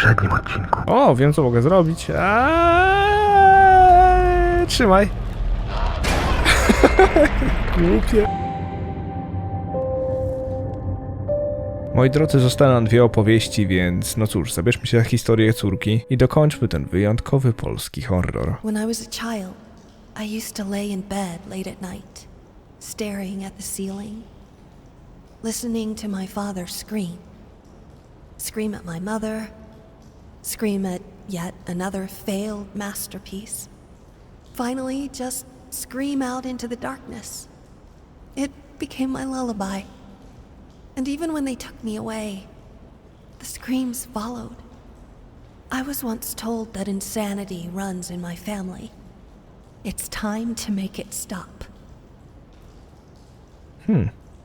poprzednim odcinku. O, wiem co mogę zrobić. Trzymaj. Głupie. Moi drodzy, zostały nam dwie opowieści, więc no cóż, zabierzmy się za historię córki i dokończmy ten wyjątkowy polski horror. When I was a child, I used to lay in bed late at night, staring at the ceiling, listening to my father scream. Scream at my mother, scream at yet another failed masterpiece. Finally, just scream out into the darkness. It became my lullaby. And even when they took me away, the screams followed. I was once told that insanity runs in my family. It's time to make it stop.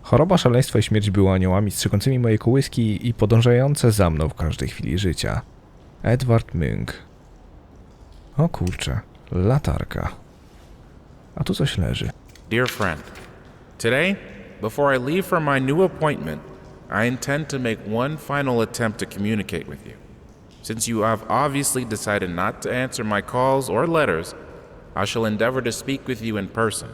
Choroba, szaleństwo i śmierć były aniołami strzegącymi moje kołyski i podążające za mną w każdej chwili życia. Edward Munch. O kurczę, latarka. A tu coś leży. Dear friend, today, before I leave for my new appointment, I intend to make one final attempt to communicate with you. Since you have obviously decided not to answer my calls or letters, I shall endeavor to speak with you in person.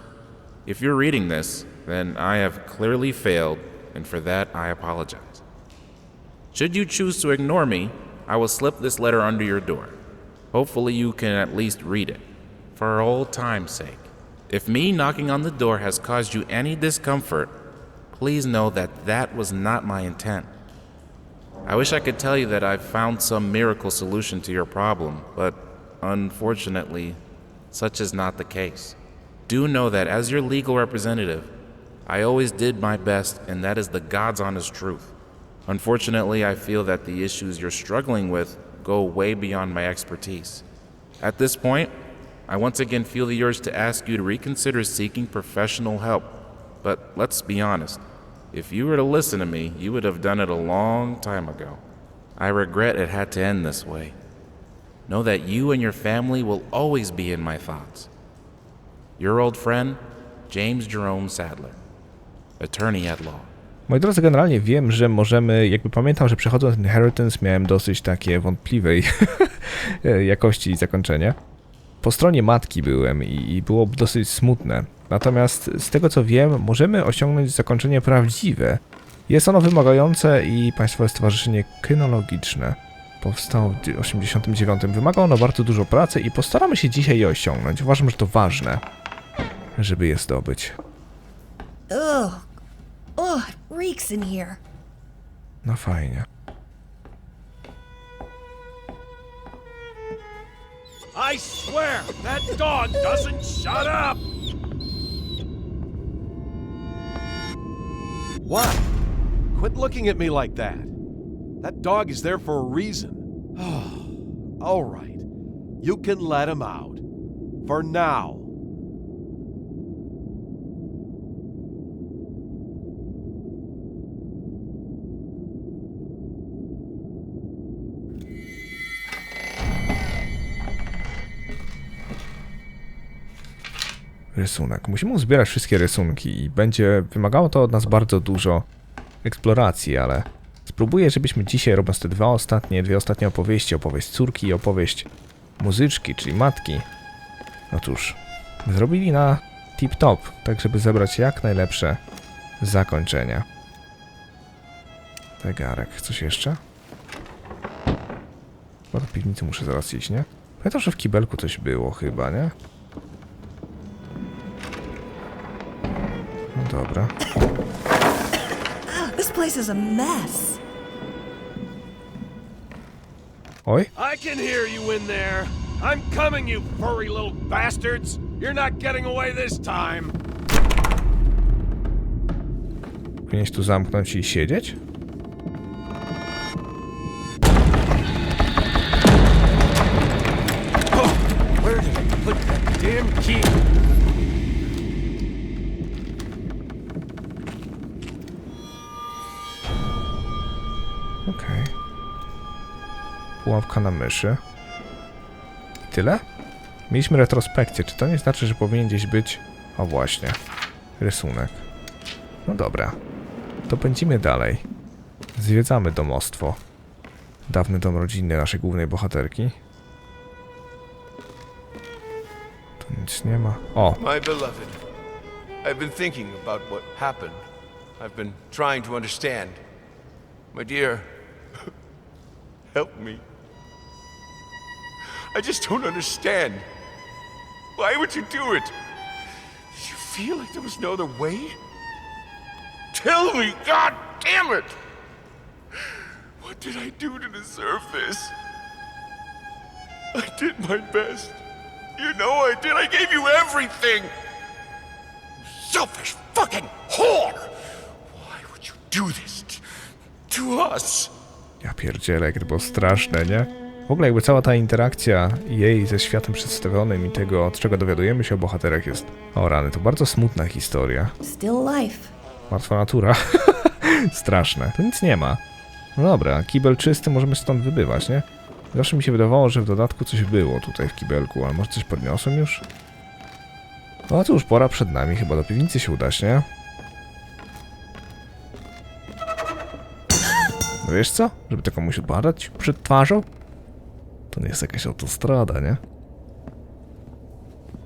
If you're reading this, then I have clearly failed, and for that I apologize. Should you choose to ignore me, I will slip this letter under your door. Hopefully you can at least read it, for old time's sake. If me knocking on the door has caused you any discomfort, please know that that was not my intent. I wish I could tell you that I've found some miracle solution to your problem, but unfortunately, such is not the case. Do know that as your legal representative, I always did my best, and that is the God's honest truth. Unfortunately, I feel that the issues you're struggling with go way beyond my expertise. At this point, I once again feel the urge to ask you to reconsider seeking professional help. But let's be honest, if you were to listen to me, you would have done it a long time ago. I regret it had to end this way. Know that you and your family will always be in my thoughts. Your old friend, James Jerome Sadler, attorney at law. Moi drodzy, generalnie wiem, że możemy, pamiętam, że przechodząc Inheritance miałem dosyć takie wątpliwej jakości zakończenie. Po stronie matki byłem i było dosyć smutne. Natomiast z tego co wiem, możemy osiągnąć zakończenie prawdziwe. Jest ono wymagające i Państwowe Stowarzyszenie Kynologiczne powstało w 1989. Wymaga ono bardzo dużo pracy i postaramy się dzisiaj je osiągnąć. Uważam, że to ważne, żeby je zdobyć. Ugh, it reeks in here. No fajnie. I swear, that dog doesn't shut up! What? Quit looking at me like that. That dog is there for a reason. All right. You can let him out. For now. Rysunek. Musimy uzbierać wszystkie rysunki i będzie wymagało to od nas bardzo dużo eksploracji, ale spróbuję, żebyśmy dzisiaj, robiąc te dwie ostatnie opowieści, opowieść córki i opowieść muzyczki, czyli matki, no cóż, zrobili na tip-top, tak żeby zebrać jak najlepsze zakończenia. Zegarek. Coś jeszcze? Bo do piwnicy muszę zaraz iść, nie? Pamiętam, że w kibelku coś było chyba, nie? No dobra. This place is a mess. Oj? I can hear you in there. I'm coming, you furry little bastards. You're not getting away this time. Powinieneś tu zamknąć i siedzieć? Where did I put that damn key? Okej. Pułapka na myszy. I tyle? Mieliśmy retrospekcję. Czy to nie znaczy, że powinien gdzieś być... O właśnie. Rysunek. No dobra. To pędzimy dalej. Zwiedzamy domostwo. Dawny dom rodzinny naszej głównej bohaterki. Tu nic nie ma. O! My beloved, I've been thinking about what happened. I've been trying to understand. My dear, help me. I just don't understand. Why would you do it? Did you feel like there was no other way? Tell me, God damn it! What did I do to deserve this? I did my best. You know I did. I gave you everything. Selfish fucking whore! Why would you do this to us? Ja pierdzielę, jak to było straszne, nie? W ogóle jakby cała ta interakcja jej ze światem przedstawionym i tego, od czego dowiadujemy się o bohaterach jest... O rany, to bardzo smutna historia. Still life. Martwa natura. Straszne. Tu nic nie ma. No dobra, kibel czysty, możemy stąd wybywać, nie? Zawsze mi się wydawało, że w dodatku coś było tutaj w kibelku, ale może coś podniosłem już? No cóż, pora przed nami, chyba do piwnicy się udać, nie? No wiesz co? Żeby to komuś odpadać przed twarzą? To nie jest jakaś autostrada, nie?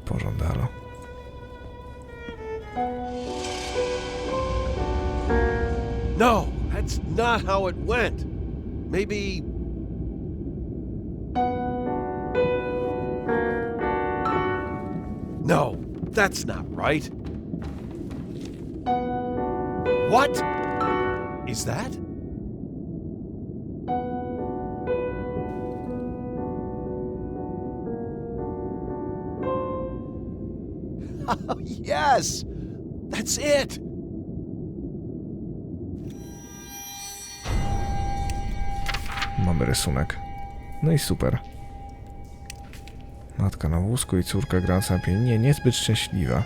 Pożądalo. No, that's not how it went. Maybe... No, that's not right. What is that? Oh, yes! That's it! Mamy rysunek. No i super. Matka na wózku i córka grająca na pianinie, niezbyt szczęśliwa.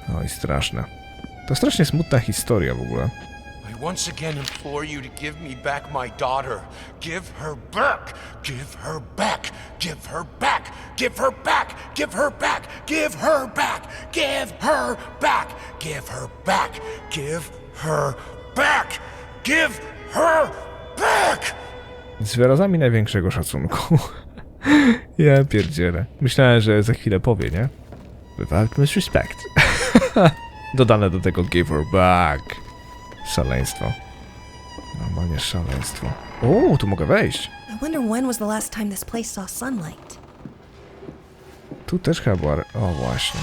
No i straszne. To strasznie smutna historia w ogóle. I once again implore you to give me back my daughter. Give her back! Give her back! Give her back! Give her back! Give her back! Give her back! Give her back! Give her back! Give her back! Give her back! Z wyrazami największego szacunku. Ja pierdzielę. Myślałem, że za chwilę powie, nie? Without much respect. Dodane do tego give her back. Szaleństwo. Normalnie szaleństwo. O, tu mogę wejść. I wonder when was the last time this place saw sunlight. Tu też chyba była... O, właśnie.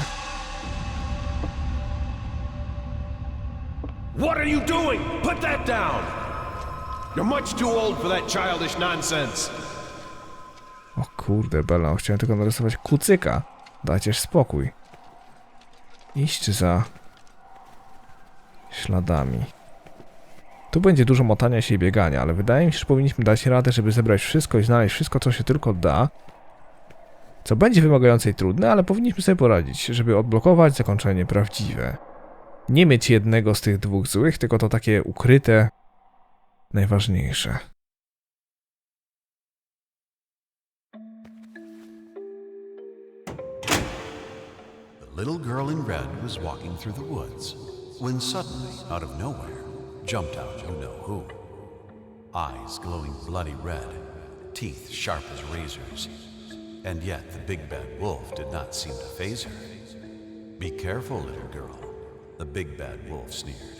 What are you doing? Put that down! You're much too old for that childish nonsense. O kurde, Bella, chciałem tylko narysować kucyka. Dajcie spokój. Iść za... śladami. Tu będzie dużo motania się i biegania, ale wydaje mi się, że powinniśmy dać radę, żeby zebrać wszystko i znaleźć wszystko, co się tylko da. Co będzie wymagające i trudne, ale powinniśmy sobie poradzić, żeby odblokować zakończenie prawdziwe. Nie mieć jednego z tych dwóch złych, tylko to takie ukryte, najważniejsze. The little girl in red was walking through the woods when suddenly, out of nowhere, jumped out you know who. Eyes glowing bloody red, teeth sharp as razors. And yet the big bad wolf did not seem to faze her. "Be careful, little girl," the big bad wolf sneered.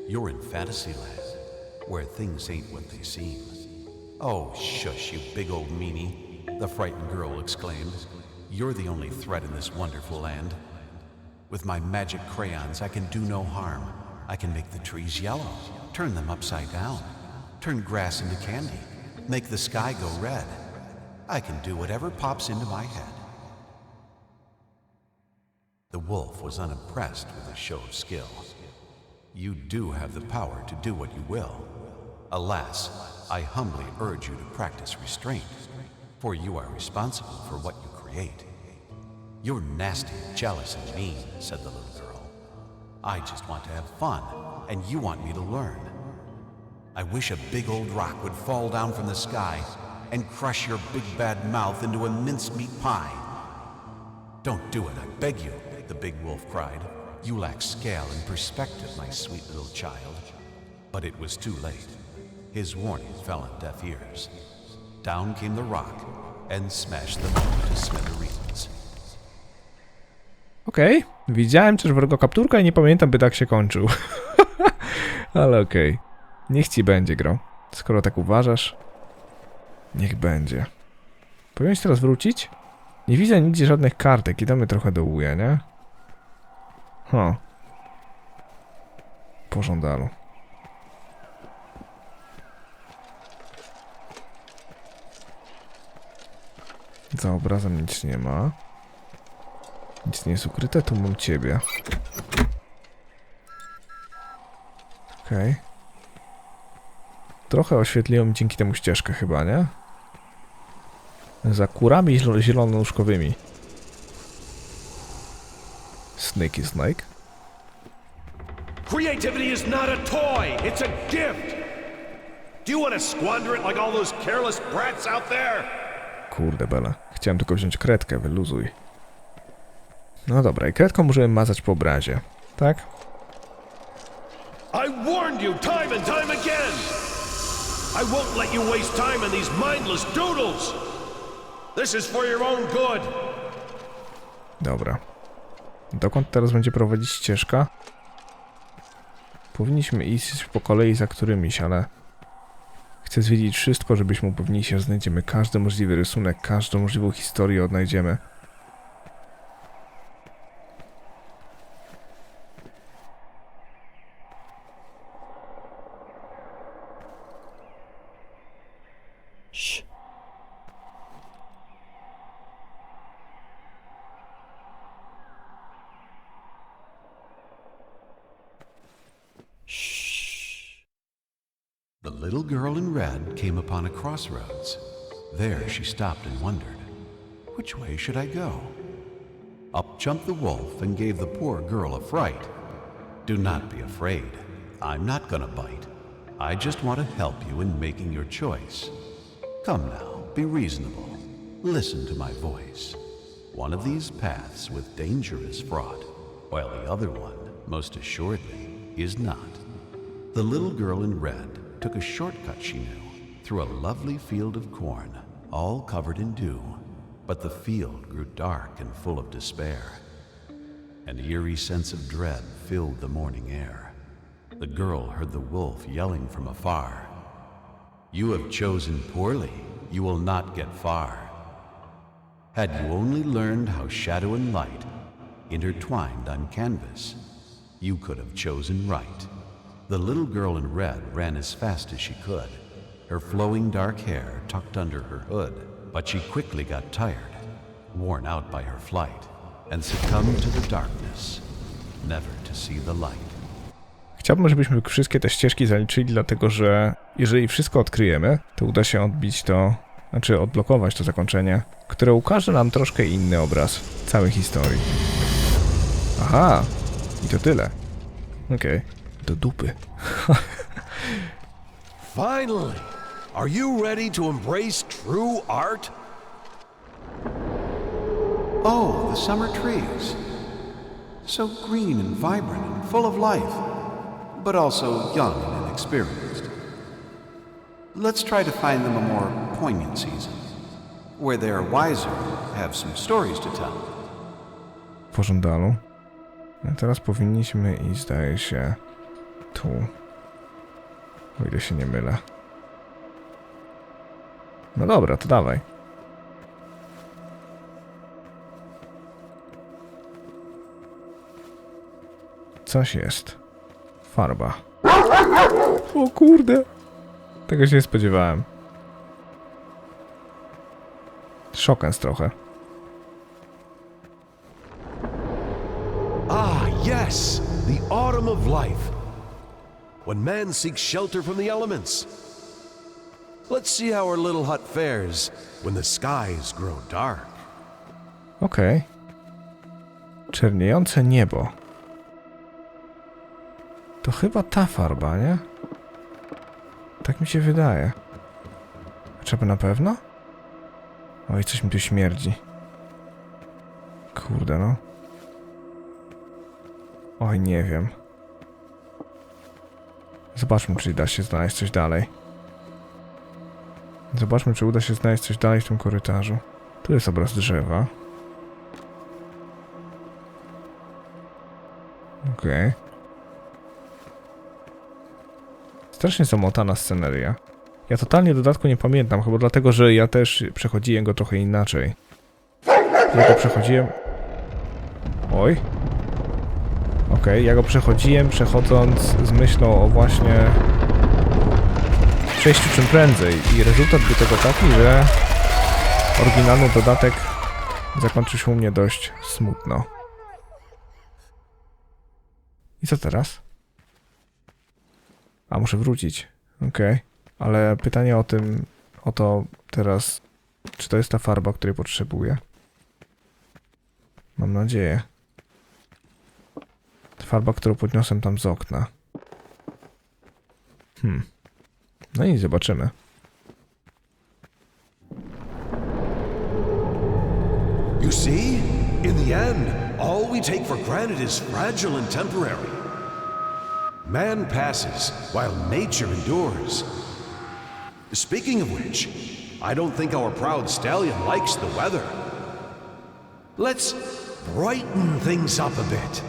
"You're in Fantasyland, where things ain't what they seem." "Oh, shush, you big old meanie," the frightened girl exclaimed. "You're the only threat in this wonderful land. With my magic crayons, I can do no harm. I can make the trees yellow, turn them upside down, turn grass into candy, make the sky go red. I can do whatever pops into my head." The wolf was unimpressed with his show of skill. "You do have the power to do what you will. Alas, I humbly urge you to practice restraint, for you are responsible for what you create." "You're nasty, jealous, and mean," said the little girl. "I just want to have fun, and you want me to learn. I wish a big old rock would fall down from the sky and crush your big bad mouth into a mincemeat pie." "Don't do it, I beg you," the big wolf cried. "You lack scale and perspective, my sweet little child." But it was too late. His warning fell on deaf ears. Down came the rock and smashed them all to smithereens. Okej, widziałem też wrogo kapturka i nie pamiętam, by tak się kończył. Ale okej. Niech ci będzie, gro. Skoro tak uważasz, niech będzie. Powinieneś teraz wrócić? Nie widzę nigdzie żadnych kartek i damy trochę do łuja, nie? Po żądalu. Za obrazem nic nie ma. Nic nie jest ukryte, tu mam ciebie. Okej. Trochę oświetliło mi dzięki temu ścieżkę chyba, nie? Za kurami zielono-łóżkowymi. Snake is snake. Creativity is not a toy, it's a gift. Do you want to squander it like all those careless brats out there? Kurde bela. Chciałem tylko wziąć kredkę, wyluzuj. No dobra, i kredką możemy mazać po obrazie, tak? I warned you time and time again! I won't let you waste time on these mindless doodles! This is for your own good! Dobra. Dokąd teraz będzie prowadzić ścieżka? Powinniśmy iść po kolei za którymiś, ale... Chcę zwiedzić wszystko, żebyśmy upewnili się, że znajdziemy każdy możliwy rysunek, każdą możliwą historię odnajdziemy. The little girl in red came upon a crossroads. There she stopped and wondered, which way should I go? Up jumped the wolf and gave the poor girl a fright. Do not be afraid. I'm not gonna bite. I just want to help you in making your choice. Come now, be reasonable. Listen to my voice. One of these paths with danger is fraught, while the other one, most assuredly, is not. The little girl in red took a shortcut she knew through a lovely field of corn, all covered in dew. But the field grew dark and full of despair. An eerie sense of dread filled the morning air. The girl heard the wolf yelling from afar. You have chosen poorly, you will not get far. Had you only learned how shadow and light intertwined on canvas, you could have chosen right. The little girl in red ran as fast as she could, her flowing dark hair tucked under her hood. But she quickly got tired, worn out by her flight, and succumbed to the darkness, never to see the light. Chciałbym, żebyśmy wszystkie te ścieżki zaliczyli, dlatego że jeżeli wszystko odkryjemy, to uda się odbić to, znaczy odblokować to zakończenie, które ukaże nam troszkę inny obraz całej historii. Aha, i to tyle. Okej, do dupy. Finally! Are you ready to embrace true art? Oh, the summer trees. So green and vibrant and full of life, but also young and inexperienced. Let's try to find them a more poignant season, where they are wiser, have some stories to tell. Po żądalu. A teraz powinniśmy iść, zdaje się, tu. O ile się nie mylę. No dobra, to dawaj. Coś jest. Farba. O kurde. Tego się nie spodziewałem. Szokens trochę. Ah, yes! The autumn of life. When man seeks shelter from the elements. Let's see how our little hut fares when the skies grow dark. Okej. Czerniejące niebo. To chyba ta farba, nie? Tak mi się wydaje. A trzeba na pewno? Oj, coś mi tu śmierdzi. Kurde no. Oj, nie wiem. Zobaczmy, czy da się znaleźć coś dalej. Zobaczmy, czy uda się znaleźć coś dalej w tym korytarzu. Tu jest obraz drzewa. Okej. Strasznie zamotana sceneria. Ja totalnie dodatku nie pamiętam, chyba dlatego, że ja też przechodziłem go trochę inaczej. Ja go przechodziłem... Oj. Okej, ja go przechodziłem, przechodząc z myślą o właśnie przejściu czym prędzej. I rezultat był tego taki, że oryginalny dodatek zakończył się u mnie dość smutno. I co teraz? A, muszę wrócić. Okej. Ale pytanie o to teraz, czy to jest ta farba, której potrzebuję? Mam nadzieję. Farba, którą podniosłem tam z okna. No i zobaczymy. You see? In the end, all we take for granted is fragile and temporary. Man passes while nature endures. Speaking of which, I don't think our proud stallion likes the weather. Let's brighten things up a bit.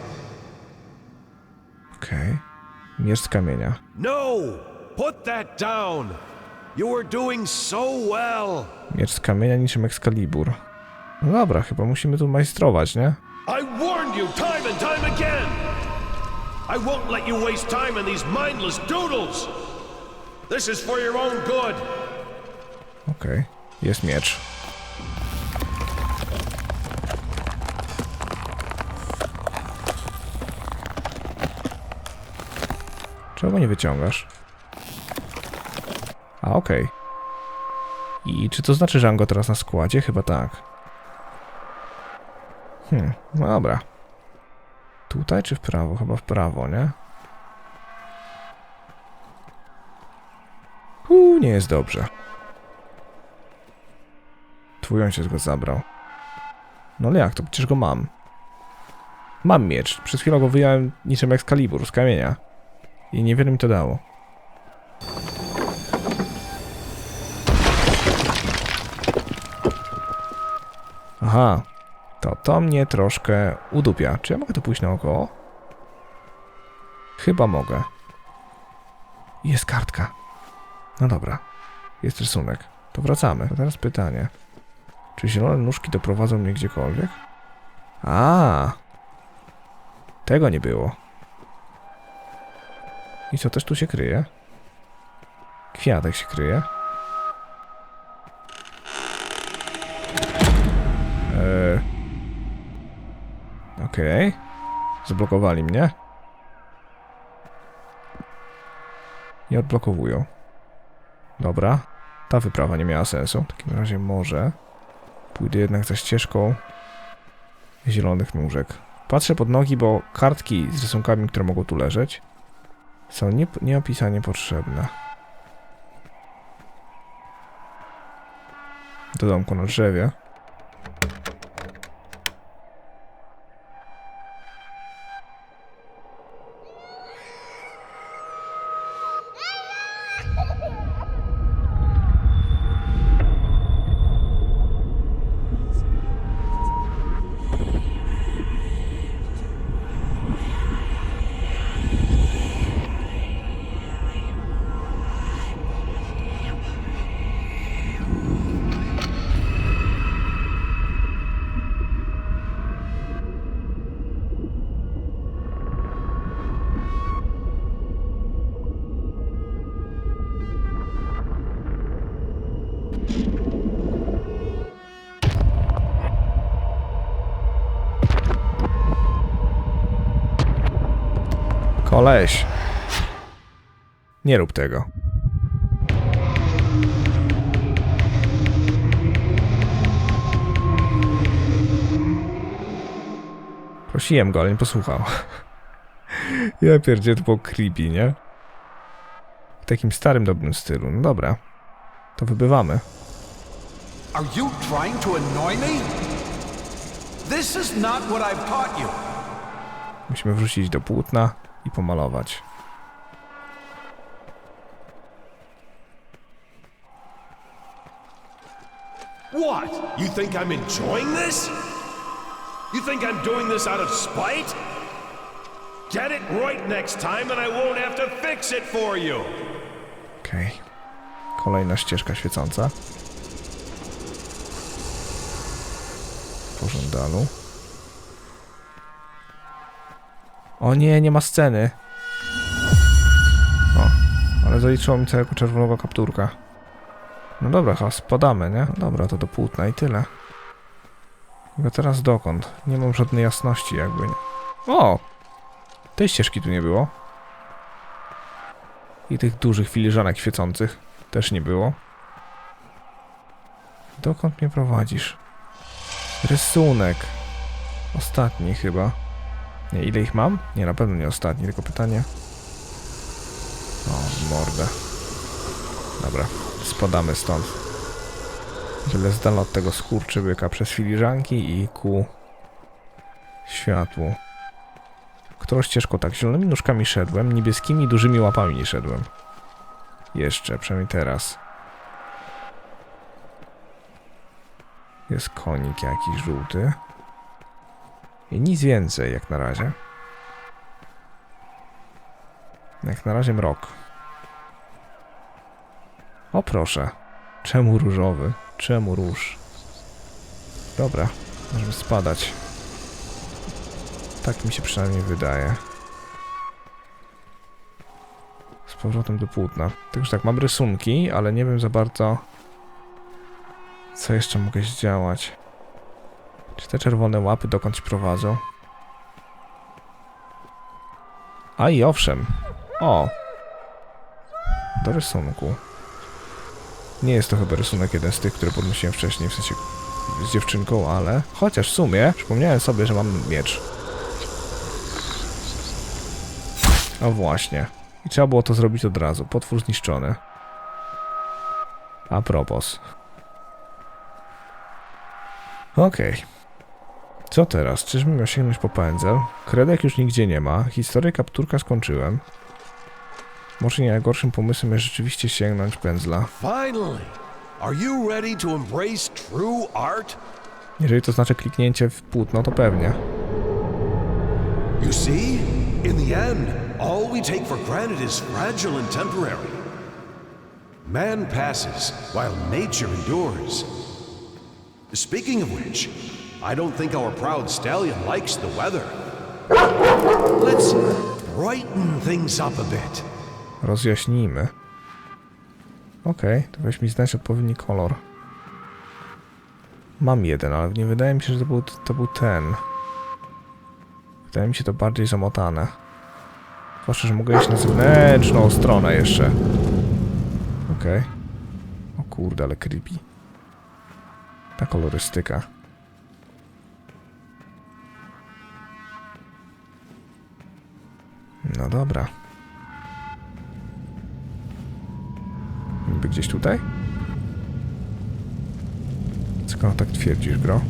Okej. Miecz z kamienia. No! Put that down! You were doing so well! Miecz z kamienia niczym Excalibur. No dobra, chyba musimy tu majstrować, nie? I warned you time and time again! I won't let you waste time on these mindless doodles! This is for your own good! Okej. Jest miecz. Czego nie wyciągasz? A, okej. I czy to znaczy, że mam go teraz na składzie? Chyba tak. No dobra. Tutaj czy w prawo? Chyba w prawo, nie? Nie jest dobrze. Twój ojciec go zabrał. No ale jak to? Przecież go mam. Mam miecz. Przez chwilę go wyjąłem niczym Excalibur z kamienia. I niewiele mi to dało. Aha. To mnie troszkę udupia. Czy ja mogę tu pójść naokoło? Chyba mogę. Jest kartka. No dobra. Jest rysunek. To wracamy. A teraz pytanie. Czy zielone nóżki doprowadzą mnie gdziekolwiek? A, tego nie było. I co też tu się kryje? Kwiatek się kryje. Okej. Zablokowali mnie. Nie odblokowują. Dobra. Ta wyprawa nie miała sensu. W takim razie może pójdę jednak za ścieżką zielonych nóżek. Patrzę pod nogi, bo kartki z rysunkami, które mogą tu leżeć, są nieopisanie potrzebne. Do domku na drzewie. Koleś. Nie rób tego. Prosiłem go, ale nie posłuchał. Ja pierdzielę, to było creepy, nie? W takim starym, dobrym stylu. No dobra. To wybywamy. Are you trying to annoy me? This is not what I've taught you. Musimy wrócić do płótna i pomalować. What? You think I'm enjoying this? You think I'm doing this out of spite? Get it right next time and I won't have to fix it for you! Okej. Kolejna ścieżka świecąca. Po żądalu. O nie, nie ma sceny. O, ale zaliczyło mi całego czerwonego kapturka. No dobra, chyba spadamy, nie? Dobra, to do płótna i tyle. Tylko teraz dokąd? Nie mam żadnej jasności jakby. Nie. O! Tej ścieżki tu nie było. I tych dużych filiżanek świecących też nie było. Dokąd mnie prowadzisz? Rysunek. Ostatni chyba. Nie, ile ich mam? Nie, na pewno nie ostatni, tylko pytanie. O, mordę. Dobra, spadamy stąd. Tyle z dala od tego skurczybyka przez filiżanki i ku światłu. Którą ścieżką tak? Zielonymi nóżkami szedłem, niebieskimi dużymi łapami nie szedłem. Jeszcze, przynajmniej teraz. Jest konik jakiś żółty. I nic więcej jak na razie. Jak na razie mrok. O proszę. Czemu różowy? Czemu róż? Dobra, możemy spadać. Tak mi się przynajmniej wydaje. Z powrotem do płótna. Także tak, mam rysunki, ale nie wiem za bardzo, co jeszcze mogę zdziałać. Czy te czerwone łapy dokądś prowadzą? A i owszem. O! Do rysunku. Nie jest to chyba rysunek jeden z tych, które podnosiłem wcześniej, w sensie z dziewczynką, ale... Chociaż w sumie przypomniałem sobie, że mam miecz. O właśnie. I trzeba było to zrobić od razu. Potwór zniszczony. A propos. Okej. Co teraz? Czyżbym miał sięgnąć po pędzel? Kredek już nigdzie nie ma. Historię kapturka skończyłem. Może nie najgorszym pomysłem jest rzeczywiście sięgnąć pędzla. Finally! Are you ready to embrace true art? Jeżeli to znaczy kliknięcie w płótno, to pewnie. You see? In the end, all we take for granted is fragile and temporary. Man passes while nature endures. Speaking of which, I don't think our proud stallion likes the weather. Let's brighten things up a bit. Rozjaśnijmy. Okej, to weź mi znać odpowiedni kolor. Mam jeden, ale nie wydaje mi się, że to był ten. Wydaje mi się to bardziej zamotane. Zwłaszcza, że mogę iść na zewnętrzną stronę jeszcze. Okej. O kurde, ale creepy. Ta kolorystyka. No dobra. Niby gdzieś tutaj? Skoro tak twierdzisz, bro?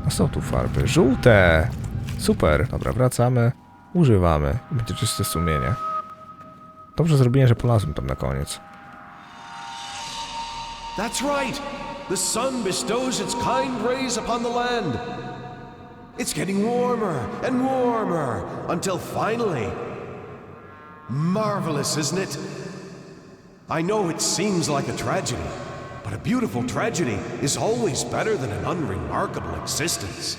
A są tu farby. Żółte! Super! Dobra, wracamy. Używamy. Będzie czyste sumienie. Dobrze zrobiłem, że polazłem tam na koniec. That's right! The sun bestows its kind rays upon the land. It's getting warmer and warmer until finally... Marvelous, isn't it? I know it seems like a tragedy, but a beautiful tragedy is always better than an unremarkable existence.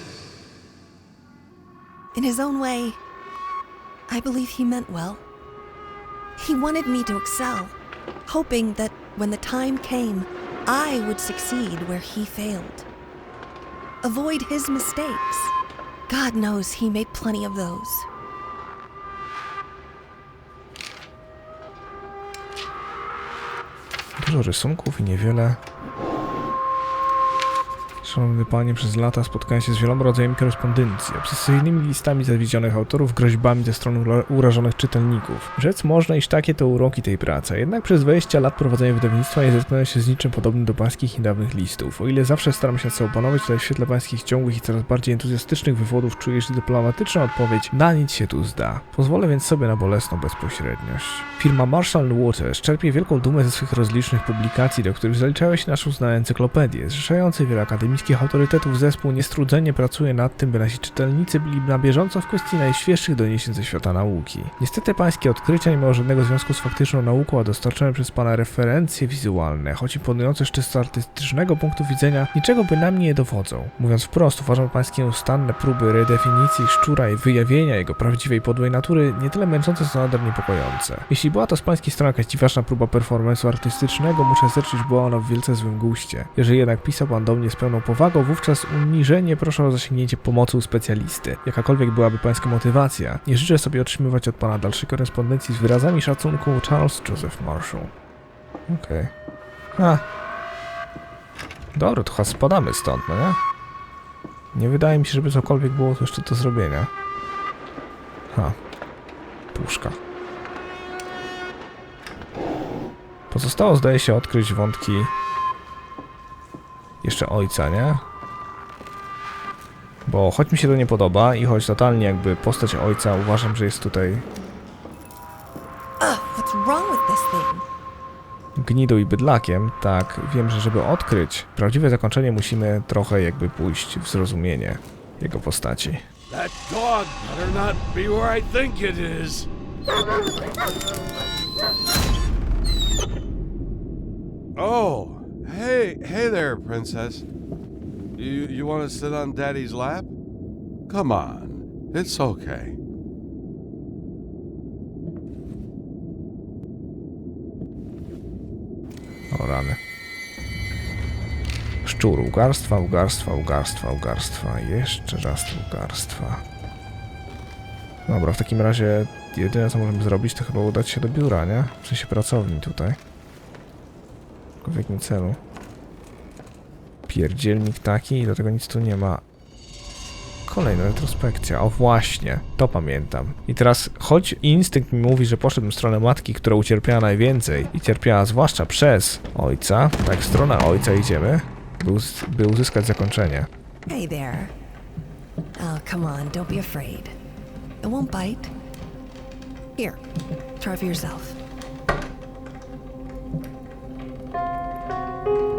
In his own way, I believe he meant well. He wanted me to excel, hoping that when the time came, I would succeed where he failed. Avoid his mistakes. God knows he made plenty of those. Dużo rysunków i niewiele Szanowny panie, przez lata spotkałem się z wieloma rodzajami korespondencji, obsesyjnymi listami zawiedzionych autorów, groźbami ze strony urażonych czytelników. Rzec można, iż takie to uroki tej pracy, jednak przez 20 lat prowadzenia wydawnictwa nie zetknąłem się z niczym podobnym do pańskich niedawnych listów. O ile zawsze staram się co opanować, to w świetle pańskich ciągłych i coraz bardziej entuzjastycznych wywodów czuję, że dyplomatyczna odpowiedź na nic się tu zda. Pozwolę więc sobie na bolesną bezpośredniość. Firma Marshall & Waters czerpie wielką dumę ze swych rozlicznych publikacji, do których zaliczały się nasze uznane encyklopedie. Zrzeszający wiele akademickich autorytetów zespół niestrudzenie pracuje nad tym, by nasi czytelnicy byli na bieżąco w kwestii najświeższych doniesień ze świata nauki. Niestety pańskie odkrycia nie mają żadnego związku z faktyczną nauką, a dostarczone przez pana referencje wizualne, choć imponujące z czysto artystycznego punktu widzenia, niczego bynajmniej nie dowodzą. Mówiąc wprost, uważam pańskie nieustanne próby redefinicji szczura i wyjawienia jego prawdziwej podłej natury nie tyle męczące, co nader niepokojące. Jeśli była to z pańskiej strony jakaś dziwaczna próba performance'u artystycznego, muszę zerczyć, była ona w wielce złym guście. Jeżeli jednak pisał pan do mnie z pełną powagą, wówczas uniżenie proszę o zasięgnięcie pomocy u specjalisty. Jakakolwiek byłaby pańska motywacja, nie życzę sobie otrzymywać od pana dalszej korespondencji z wyrazami szacunku Charles Joseph Marshall. Okej. Dobra, to chyba spadamy stąd, no nie? Nie wydaje mi się, żeby cokolwiek było jeszcze do zrobienia. Puszka. Pozostało, zdaje się, odkryć wątki jeszcze ojca, nie? Bo choć mi się to nie podoba i choć totalnie jakby postać ojca uważam, że jest tutaj What's wrong with this thing? gnidą i bydlakiem, tak wiem, że żeby odkryć prawdziwe zakończenie musimy trochę jakby pójść w zrozumienie jego postaci. That dog better not be where I think it is. Oh, hey there, princess. You want to sit on Daddy's lap? Come on, it's okay. O rany. Szczur, ugarstwa, ugarstwa, ugarstwa, ugarstwa. Jeszcze raz ugarstwa. Dobra, w takim razie jedyne co możemy zrobić to chyba udać się do biura, nie? W sensie pracowni tutaj. Tylko w jakim celu? Pierdzielnik taki i do tego nic tu nie ma. Kolejna retrospekcja. O właśnie, to pamiętam. I teraz, choć instynkt mi mówi, że poszedłem w stronę matki, która ucierpiała najwięcej i cierpiała zwłaszcza przez ojca, tak w stronę ojca idziemy, by uzyskać zakończenie. Hey there. Oh, come on, don't be afraid. It won't bite. Here, try for yourself.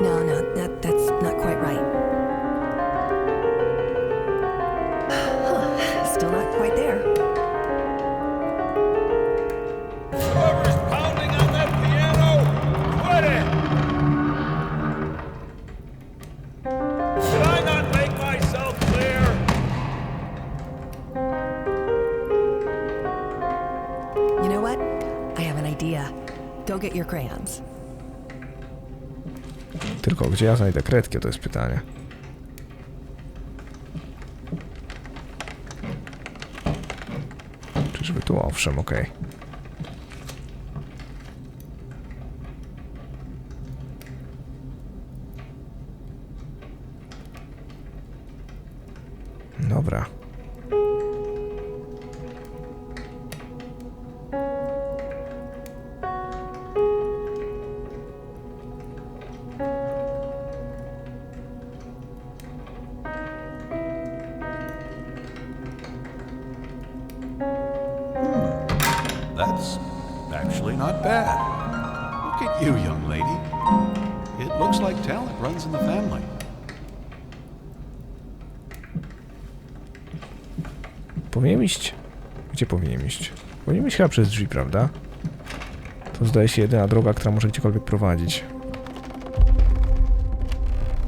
No, that's not quite right. Still not quite there. Whoever's pounding on that piano, quit it! Did I not make myself clear? You know what? I have an idea. Go get your crayons. Tylko gdzie ja znajdę kredki, to jest pytanie. Czyżby tu? Owszem, okej. Dobra. That's actually not bad. Look at you, young lady. It looks like talent runs in the family. Powinienem iść... Gdzie powinienem iść? Powinienem iść chyba przez drzwi, prawda? To zdaje się jedyna droga, która może gdziekolwiek prowadzić.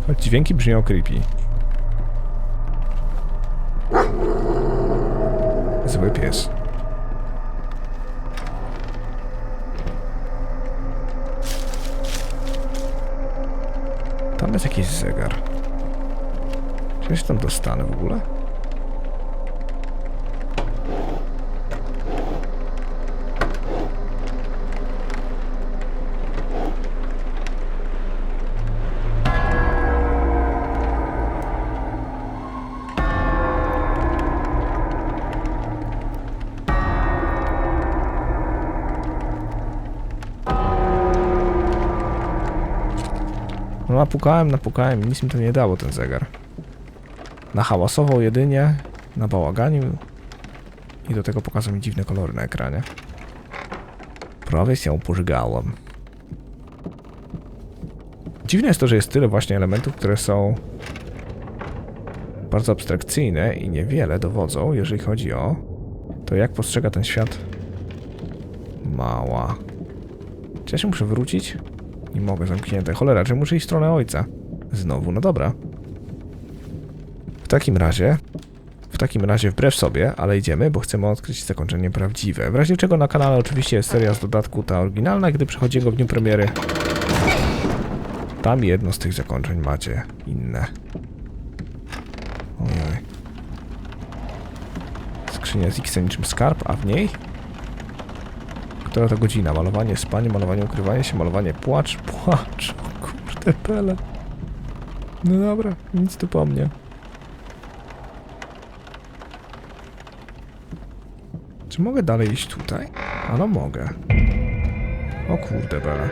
Choć dźwięki brzmią creepy. Zły pies. Tam jest jakiś zegar. Czy ja się tam dostanę w ogóle? No napukałem i nic mi to nie dało ten zegar. Nahałasował jedynie, nabałaganił i do tego pokazał mi dziwne kolory na ekranie. Prawie się pożygałem. Dziwne jest to, że jest tyle właśnie elementów, które są bardzo abstrakcyjne i niewiele dowodzą, jeżeli chodzi o to, jak postrzega ten świat mała. Czy ja się muszę wrócić? Nie mogę, zamknięte. Cholera, czy muszę iść w stronę ojca? Znowu, no dobra. W takim razie wbrew sobie, ale idziemy, bo chcemy odkryć zakończenie prawdziwe. W razie czego na kanale oczywiście jest seria z dodatku, ta oryginalna, gdy przychodzi go w dniu premiery. Tam jedno z tych zakończeń macie inne. Ojoj. Skrzynia z X niczym skarb, a w niej? Która to godzina? Malowanie, spanie, malowanie, ukrywanie się, malowanie, płacz. O kurde pele. No dobra, nic tu po mnie. Czy mogę dalej iść tutaj? A no mogę. O kurde bele.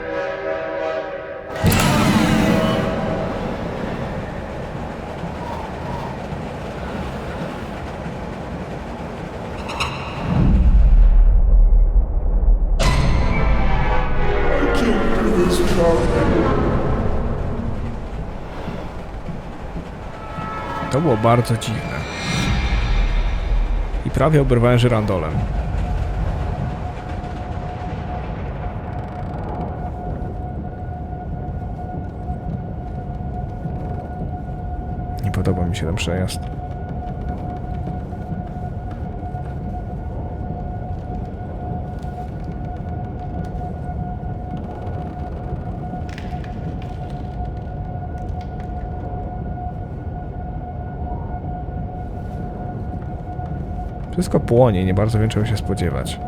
To było bardzo dziwne. I prawie oberwałem żyrandolem. Nie podoba mi się ten przejazd. Wszystko płonie, nie bardzo wiem czego się spodziewać.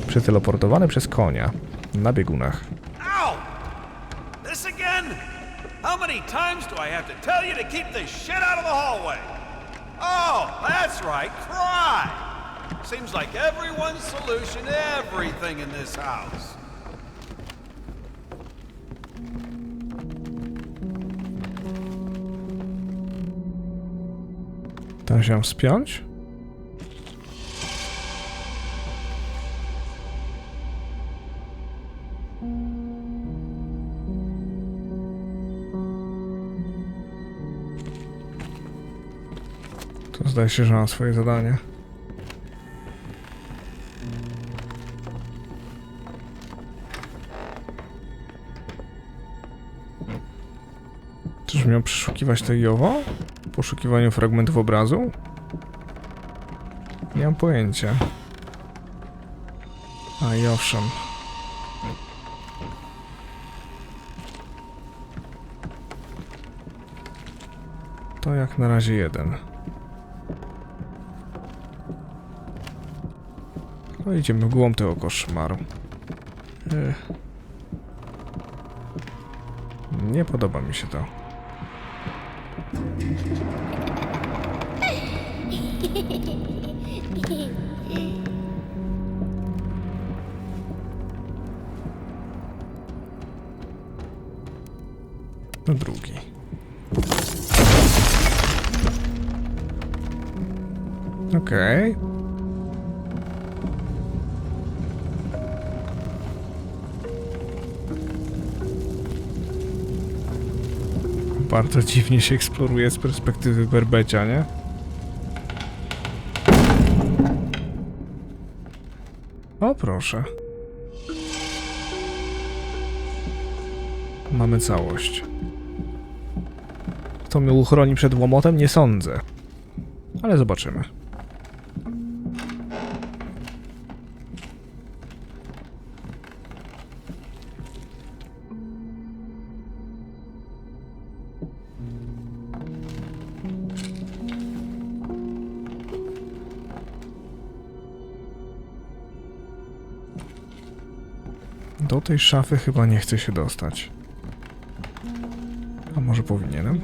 Przeteleportowany przez konia na biegunach. Ow! This again? How many times do I have to tell you to keep this shit out of the hallway? Oh, that's right, cry! Seems like everyone's solution to everything in this house. Tam się wspiąć? To zdaje się, że mam swoje zadanie. Czyż miał przeszukiwać to i owo? W poszukiwaniu fragmentów obrazu? Nie mam pojęcia. A i owszem. To jak na razie jeden. No idziemy w głąb tego koszmaru. Nie podoba mi się to. No drugi. Okej. Bardzo dziwnie się eksploruje z perspektywy Berbecia, nie? O proszę. Mamy całość. Kto mnie uchroni przed łomotem? Nie sądzę. Ale zobaczymy. Do tej szafy chyba nie chcę się dostać. A może powinienem?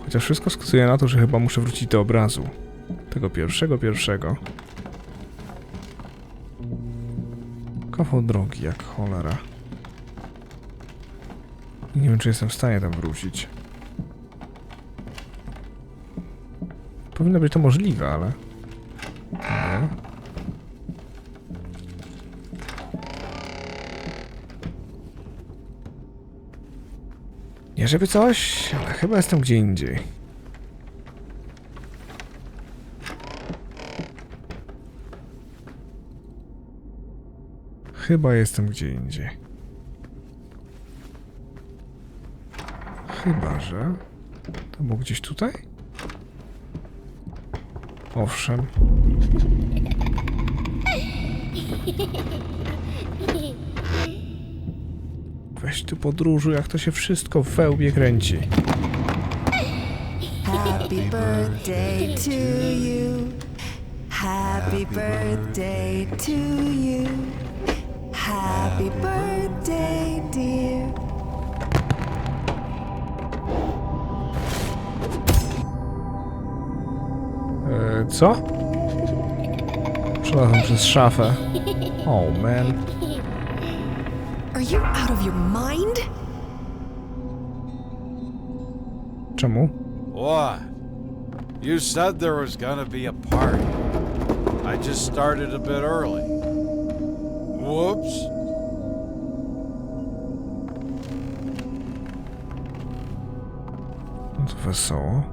Chociaż wszystko wskazuje na to, że chyba muszę wrócić do obrazu. Tego pierwszego. Kawał drogi, jak cholera. Nie wiem, czy jestem w stanie tam wrócić. Powinno być to możliwe, ale... Nie. Nie żeby coś, ale chyba jestem gdzie indziej. Chyba jestem gdzie indziej. Chyba, że... To było gdzieś tutaj? Owszem. Weź tu podróżu, jak to się wszystko w wełbie kręci. Happy birthday to you. Happy birthday to you. Happy birthday, dear. Co? Przelazłem przez szafę. Oh man. Are you out of your mind? Czemu? What? You said there was gonna be a party. I just started a bit early. Whoops. No to wesoło.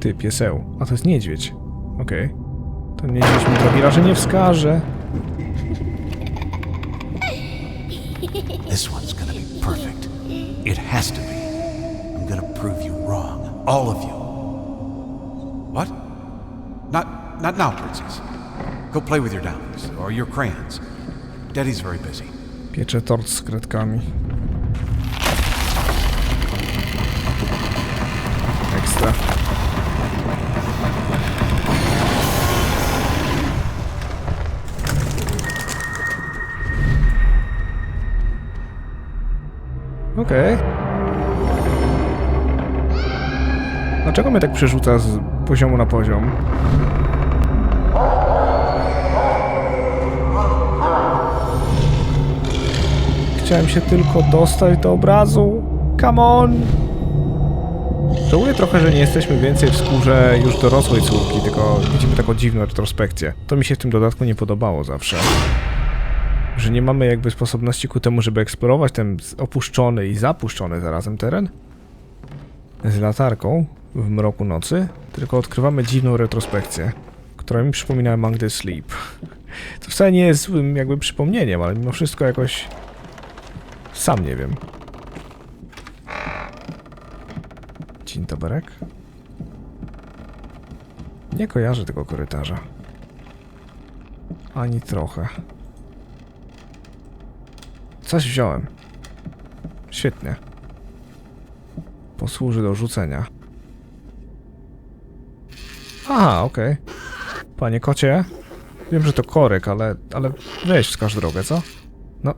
Ty, pieseł. A to jest niedźwiedź. Okej. To niedźwiedź mi drogi raczej nie wskaże. This one's gonna be perfect. It has to be. I'm gonna prove you wrong. All of you. What? Not now, princess. Go play with your dollies or your crayons. Daddy's very busy. Piecze tort z kredkami. Ekstra. Okej. Dlaczego mnie tak przerzuca z poziomu na poziom? Chciałem się tylko dostać do obrazu. Come on! Żałuję trochę, że nie jesteśmy więcej w skórze już dorosłej córki, tylko widzimy taką dziwną retrospekcję. To mi się w tym dodatku nie podobało zawsze. Że nie mamy jakby sposobności ku temu, żeby eksplorować ten opuszczony i zapuszczony zarazem teren z latarką w mroku nocy, tylko odkrywamy dziwną retrospekcję, która mi przypomina Among the Sleep. To wcale nie jest złym jakby przypomnieniem, ale mimo wszystko jakoś... Sam nie wiem. Dzień doberek? Nie kojarzę tego korytarza. Ani trochę. Coś wziąłem. Świetnie. Posłuży do rzucenia. Aha, okej. Panie kocie, wiem, że to korek, ale weź wskaż drogę, co? No.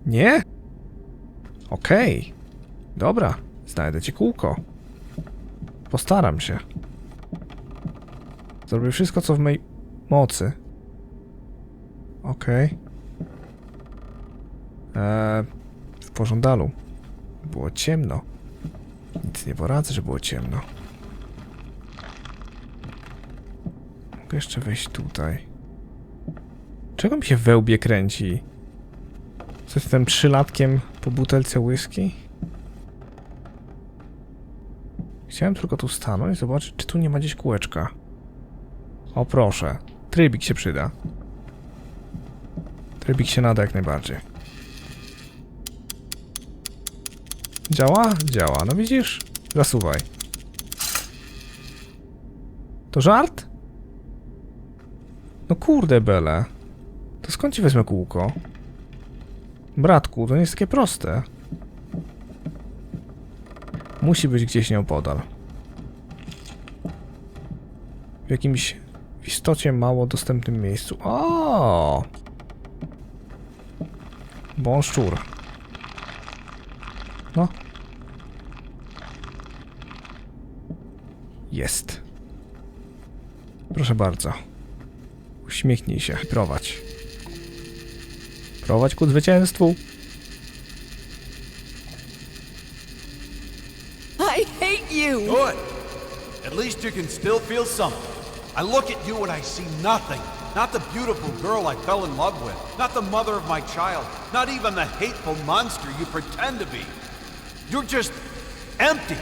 Nie? Okej. Dobra, znajdę ci kółko. Postaram się. Zrobię wszystko, co w mej mocy. Okej. W pożądalu. Było ciemno. Nic nie poradzę, że było ciemno. Mogę jeszcze wejść tutaj. Czego mi się w wełbie kręci? Co jestem 3-latkiem po butelce whisky? Chciałem tylko tu stanąć i zobaczyć, czy tu nie ma gdzieś kółeczka. O proszę. Trybik się przyda. Trybik się nada jak najbardziej. Działa? Działa. No widzisz? Zasuwaj. To żart? No kurde bele. To skąd ci wezmę kółko? Bratku, to nie jest takie proste. Musi być gdzieś nieopodal. jakimś w istocie mało dostępnym miejscu. O! Bonjour. No. Jest. Proszę bardzo. Uśmiechnij się i prowadź. Prowadź ku zwycięstwu. I hate you! Good. At least you can still feel something. I look at you and I see nothing. Not the beautiful girl I fell in love with. Not the mother of my child. Not even the hateful monster you pretend to be. You're just empty.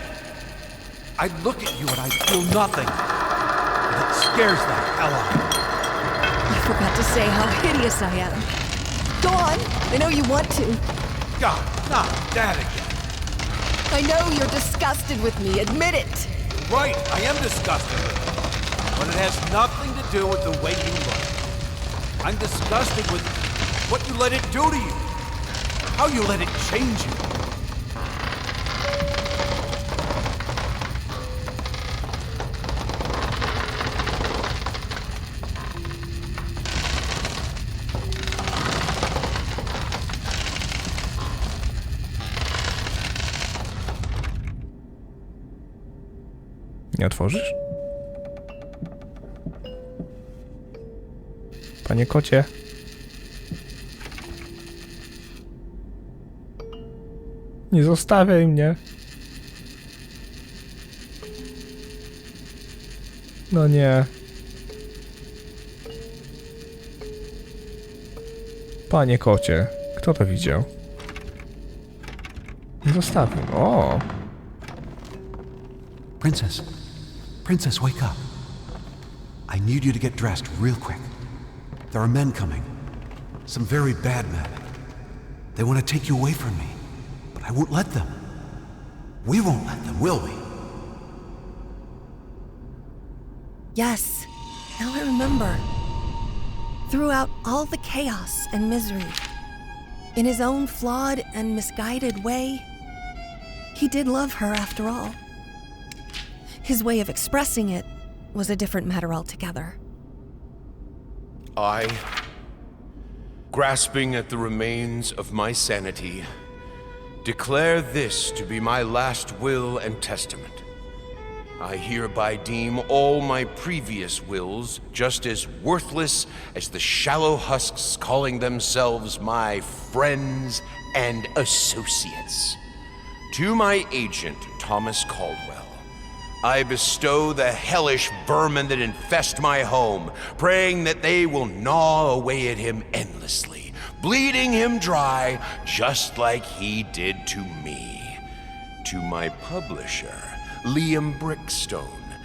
I look at you and I feel nothing. And it scares the hell out of me. I forgot to say how hideous I am. Go on, I know you want to. God, not that again. I know you're disgusted with me, admit it. Right, I am disgusted with it. But it has nothing to do with the way you look. I'm disgusted with what you let it do to you. How you let it change you. Nie otworzysz? Panie kocie. Nie zostawiaj mnie. No nie. Panie kocie, kto to widział? Nie zostawił. O! Princess. Princess, wake up. I need you to get dressed real quick. There are men coming. Some very bad men. They want to take you away from me. But I won't let them. We won't let them, will we? Yes, now I remember. Throughout all the chaos and misery, in his own flawed and misguided way, he did love her after all. His way of expressing it was a different matter altogether. I, grasping at the remains of my sanity, declare this to be my last will and testament. I hereby deem all my previous wills just as worthless as the shallow husks calling themselves my friends and associates. To my agent, Thomas Caldwell, I bestow the hellish vermin that infest my home, praying that they will gnaw away at him endlessly, bleeding him dry just like he did to me. To my publisher, Liam Brickstone,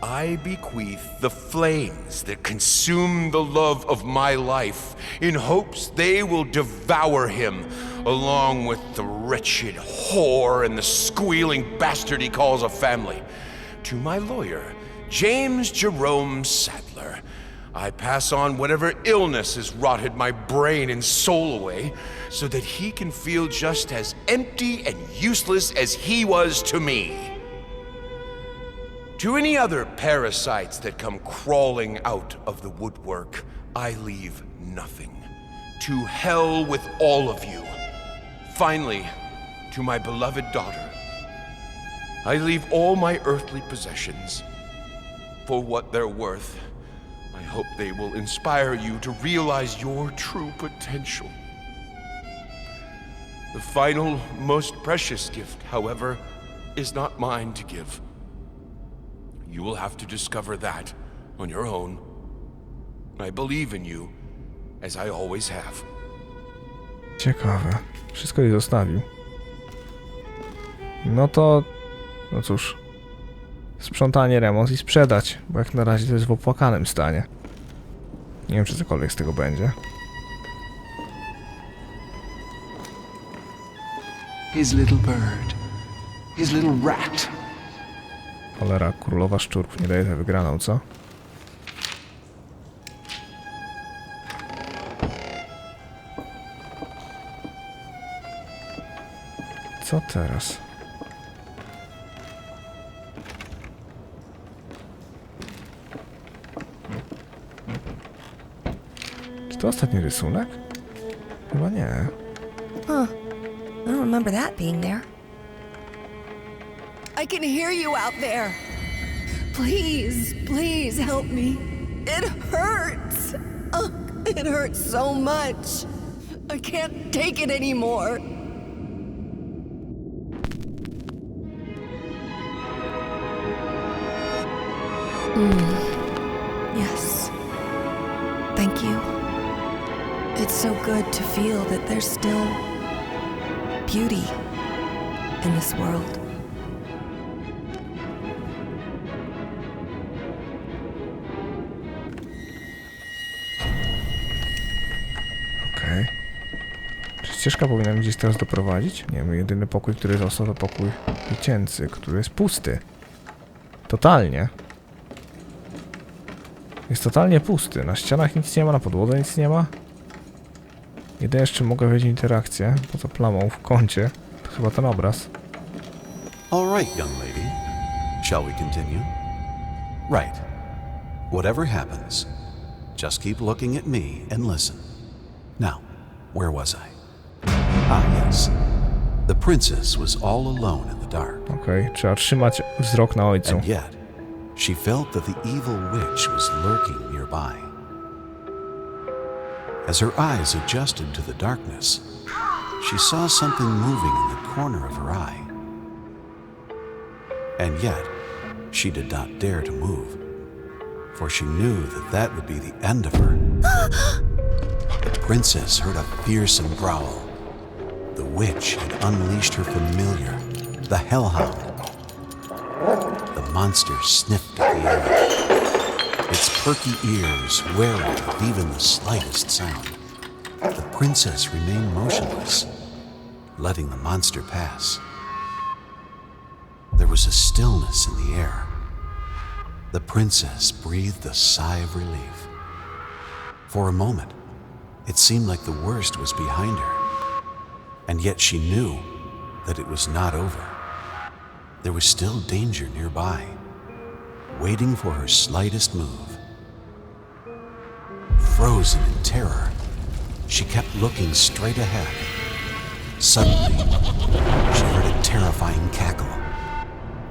I bequeath the flames that consume the love of my life in hopes they will devour him, along with the wretched whore and the squealing bastard he calls a family. To my lawyer, James Jerome Sadler, I pass on whatever illness has rotted my brain and soul away, so that he can feel just as empty and useless as he was to me. To any other parasites that come crawling out of the woodwork, I leave nothing. To hell with all of you. Finally, to my beloved daughter, I leave all my earthly possessions. For what they're worth, I hope they will inspire you to realize your true potential. The final, most precious gift, however, is not mine to give. You will have to discover that on your own. I believe in you, as I always have. Ciekawe. Wszystko jej zostawił. No to... No cóż. Sprzątanie, remont i sprzedać. Bo jak na razie to jest w opłakanym stanie. Nie wiem, czy cokolwiek z tego będzie. His little bird. His little rat. Cholera, królowa szczurów nie daje za wygraną, co? Co teraz? To ostatni rysunek? Chyba nie. Huh. I don't remember that being there. I can hear you out there. Please, please help me. It hurts. Oh, it hurts so much. I can't take it anymore. Yes. Thank you. It's so good to feel that there's still beauty in this world. Okej. Czy ścieżka powinna mnie gdzieś teraz doprowadzić? Nie wiem, jedyny pokój, który został, to pokój dziecięcy, który jest pusty. Totalnie. Jest totalnie pusty. Na ścianach nic nie ma, na podłodze nic nie ma. Jedyne jeszcze mogę wejść w interakcję, poza plamą w kącie. To chyba ten obraz. All right, young lady. Shall we continue? Right. Whatever happens, just keep looking at me and listen. Now, where was I? Ah, yes. The princess was all alone in the dark. Okej, trzeba trzymać wzrok na ojcu. And yet, she felt that the evil witch was lurking nearby. As her eyes adjusted to the darkness, she saw something moving in the corner of her eye. And yet, she did not dare to move, for she knew that that would be the end of her. The princess heard a fearsome growl. The witch had unleashed her familiar, the hellhound. The monster sniffed at the air, its perky ears wary of even the slightest sound. The princess remained motionless, letting the monster pass. There was a stillness in the air. The princess breathed a sigh of relief. For a moment, it seemed like the worst was behind her, and yet she knew that it was not over. There was still danger nearby, waiting for her slightest move. Frozen in terror, she kept looking straight ahead. Suddenly, she heard a terrifying cackle.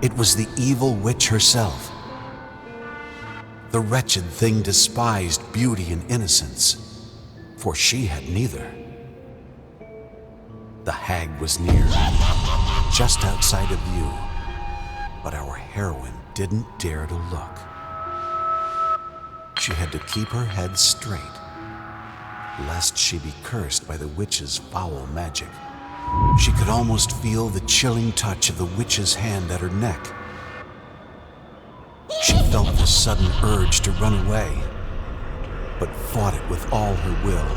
It was the evil witch herself. The wretched thing despised beauty and innocence, for she had neither. The hag was near, just outside of view, but our heroine didn't dare to look. She had to keep her head straight, lest she be cursed by the witch's foul magic. She could almost feel the chilling touch of the witch's hand at her neck. She felt the sudden urge to run away, but fought it with all her will,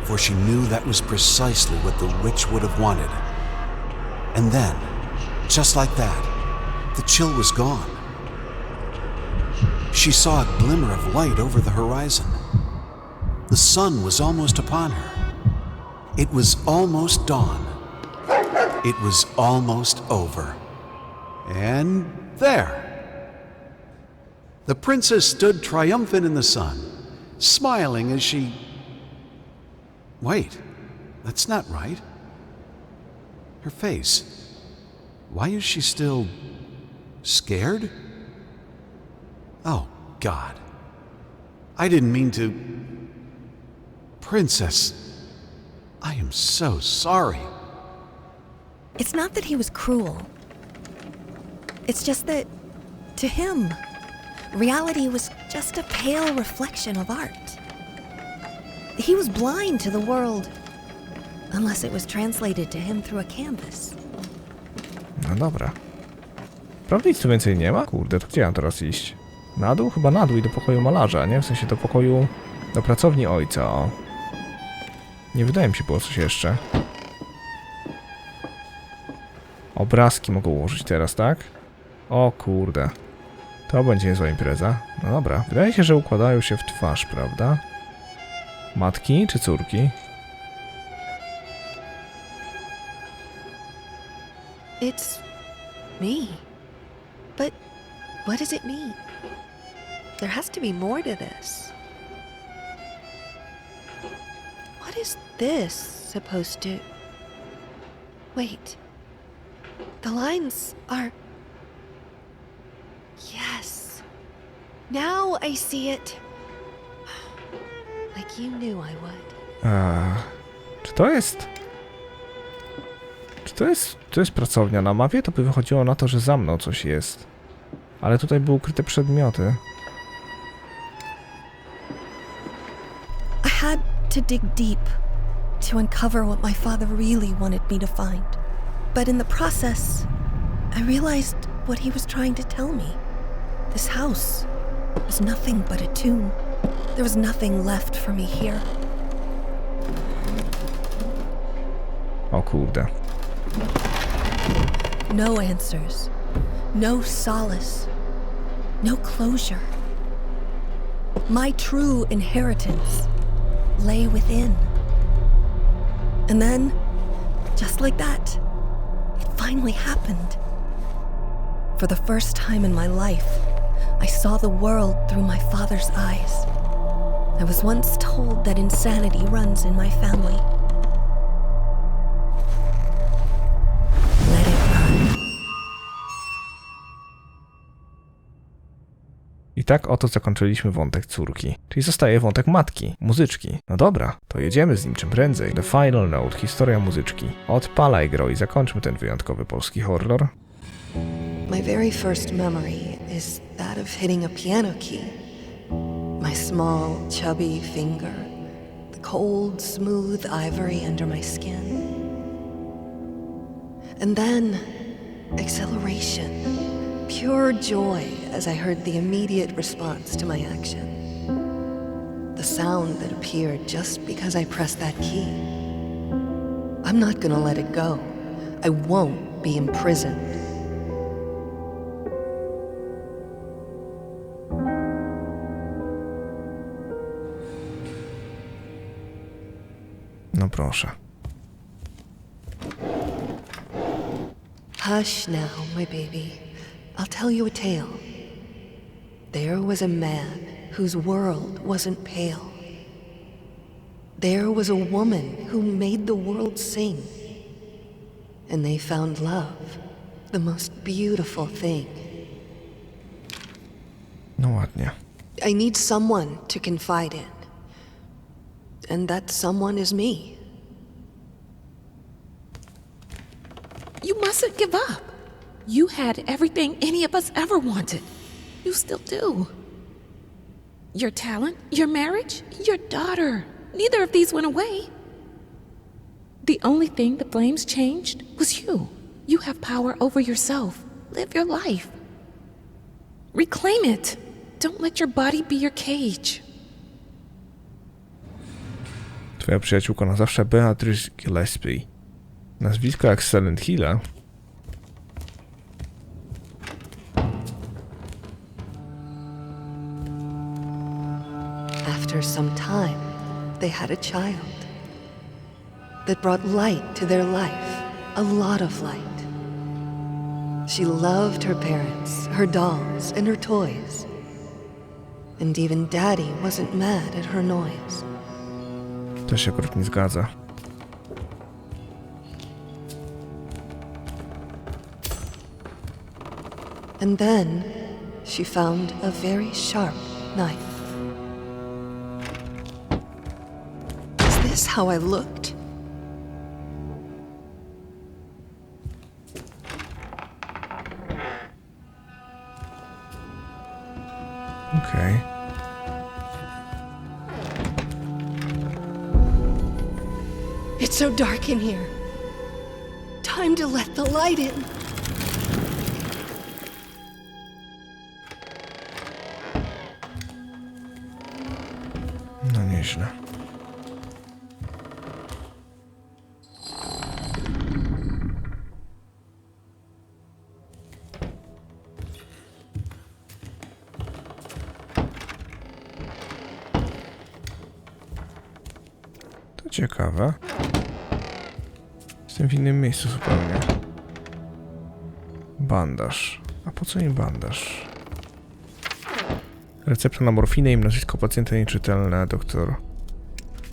for she knew that was precisely what the witch would have wanted. And then, just like that, the chill was gone. She saw a glimmer of light over the horizon. The sun was almost upon her. It was almost dawn. It was almost over. And there! The princess stood triumphant in the sun, smiling as she... Wait, that's not right. Her face. Why is she still... scared? Oh, God. I didn't mean to... Princess, I am so sorry. It's not that he was cruel. It's just that, to him, reality was just a pale reflection of art. He was blind to the world, unless it was translated to him through a canvas. No dobra. Prawda nic tu więcej nie ma? Kurde, to gdzie mam teraz iść? Na dół? Chyba na dół i do pokoju malarza, nie? W sensie do pokoju... do pracowni ojca, o. Nie wydaje mi się było coś jeszcze. Obrazki mogę ułożyć teraz, tak? O kurde. To będzie niezła impreza. No dobra. Wydaje się, że układają się w twarz, prawda? Matki czy córki? It's me. But what does it mean? There has to be more to this. What is this supposed to... Wait. The lines are... Yes. Now I see it. Like you knew I would. Czy to jest... To jest pracownia na mapie? To by wychodziło na to, że za mną coś jest. Ale tutaj były ukryte przedmioty. I had to dig deep to uncover what my father really wanted me to find. But in the process, I realized what he was trying to tell me. This house was nothing but a tomb. There was nothing left for me here. O kurde. No answers. No solace. No closure. My true inheritance lay within. And then, just like that, it finally happened. For the first time in my life, I saw the world through my father's eyes. I was once told that insanity runs in my family. Let it run. I tak oto zakończyliśmy wątek córki. Czyli zostaje wątek matki, muzyczki. No dobra, to jedziemy z nim czym prędzej. The Final Note, historia muzyczki. Odpalaj gro i zakończmy ten wyjątkowy polski horror. My very first memory is that of hitting a piano key. My small, chubby finger, the cold, smooth ivory under my skin. And then, exhilaration, pure joy as I heard the immediate response to my action. The sound that appeared just because I pressed that key. I'm not gonna let it go. I won't be imprisoned. No proszę. Hush now, my baby. I'll tell you a tale. There was a man whose world wasn't pale. There was a woman who made the world sing. And they found love, the most beautiful thing. No ładnie. I need someone to confide in. And that someone is me. You mustn't give up. You had everything any of us ever wanted. You still do. Your talent, your marriage, your daughter. Neither of these went away. The only thing the flames changed was you. You have power over yourself. Live your life. Reclaim it. Don't let your body be your cage. Twoja przyjaciółka na zawsze Beatrice Gillespie. Nazwisko jak Silent Hilla. After some time, they had a child that brought light to their life, a lot of light. She loved her parents, her dolls, and her toys. And even Daddy wasn't mad at her noise. To się akurat nie zgadza. And then she found a very sharp knife. Is this how I looked? Okej. It's so dark in here. Time to let the light in. No nieźle. To ciekawe. Jestem w innym miejscu zupełnie. Bandaż. A po co im bandaż? Recepta na morfinę i nazwisko pacjenta nieczytelne, doktor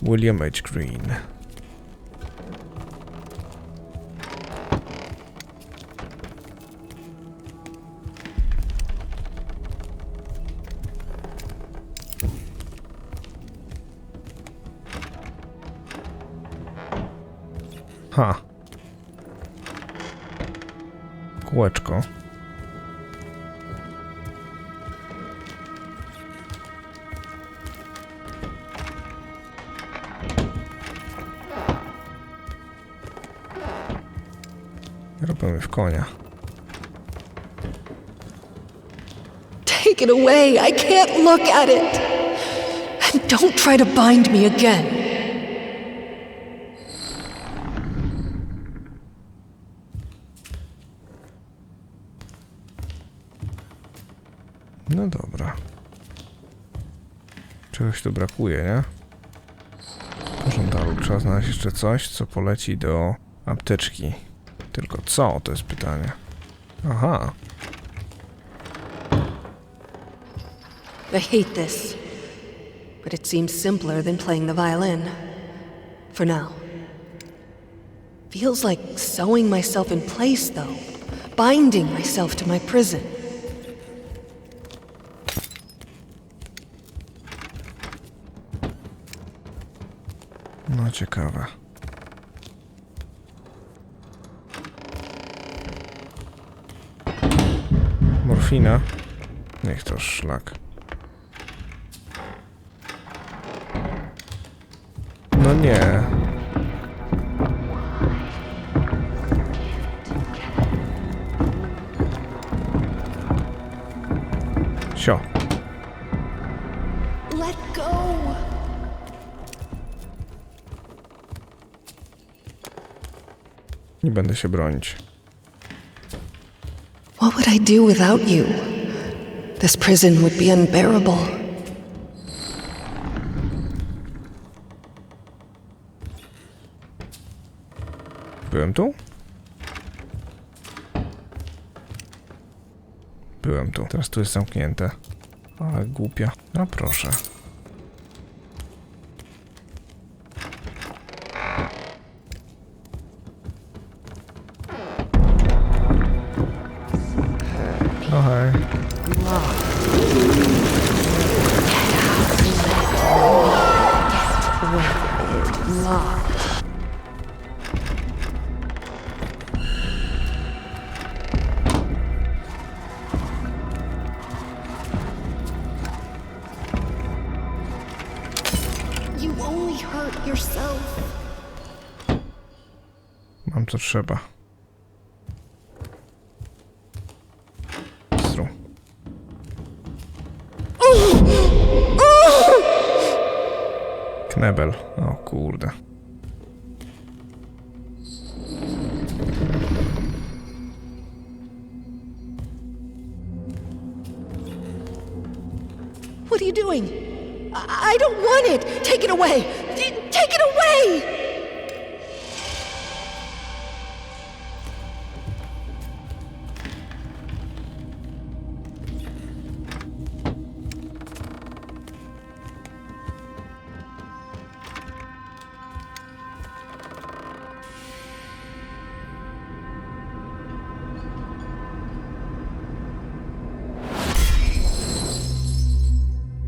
William H. Green. Ha. Kółeczko. Robimy w konia. Take it away. I can't look at it. And don't try to bind me again. No dobra. Czegoś tu brakuje, nie? Pożądalu. Trzeba znaleźć jeszcze coś, co poleci do apteczki. Tylko co? To jest pytanie. Aha. I hate this. But it seems simpler than playing the violin. For now. Feels like sewing myself in place, though. Binding myself to my prison. No ciekawe. Morfina? Niech to szlak. No nie. Sio. Let go! Nie będę się bronić. What would I do without you? This prison would be unbearable. Byłem tu? Byłem tu. Teraz tu jest zamknięte. Ale głupia. No proszę. No hej. You only hurt yourself. Mam co trzeba. Stru. Knebel. O kurde. What are you doing? I don't want it! Take it away! Take it away!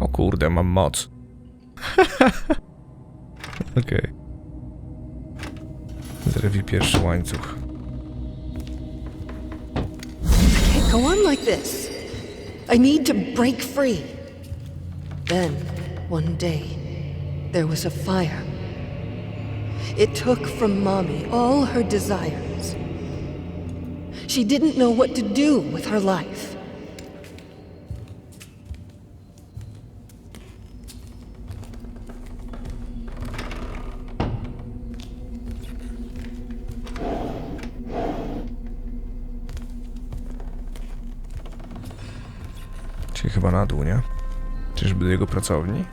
O kurde, mam moc. Okej. Zerwij pierwszy łańcuch. I can't go on like this. I need to break free. Then, one day, there was a fire. It took from Mommy all her desires. She didn't know what to do with her life. Czyli chyba na dół, nie? Czyżby do jego pracowni?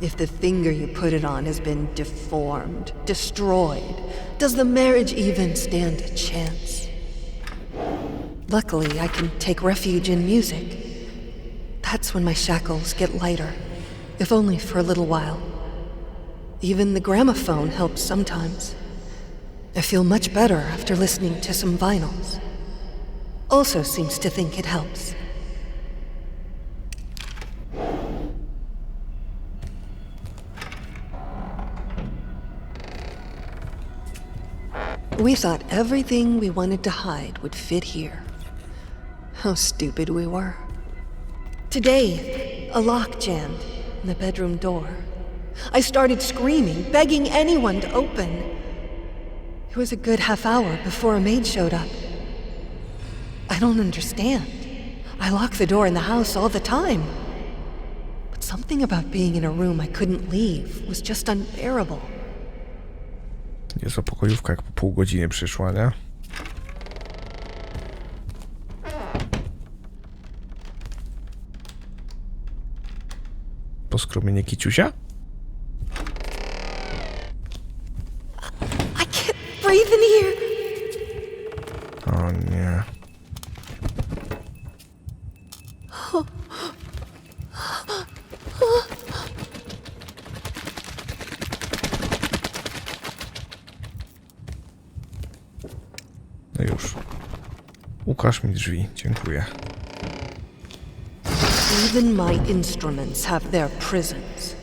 If the finger you put it on has been deformed, destroyed, does the marriage even stand a chance? Luckily, I can take refuge in music. That's when my shackles get lighter, if only for a little while. Even the gramophone helps sometimes. I feel much better after listening to some vinyls. Also seems to think it helps. We thought everything we wanted to hide would fit here. How stupid we were. Today, a lock jammed in the bedroom door. I started screaming, begging anyone to open. It was a good half hour before a maid showed up. I don't understand. I lock the door in the house all the time. But something about being in a room I couldn't leave was just unbearable. Niezła pokojówka, jak po pół godziny przyszła, nie? Poskromienie kiciusia? I can't breathe in here. O nie. No już. Ukaż mi drzwi, dziękuję. Even my instruments have their prisons.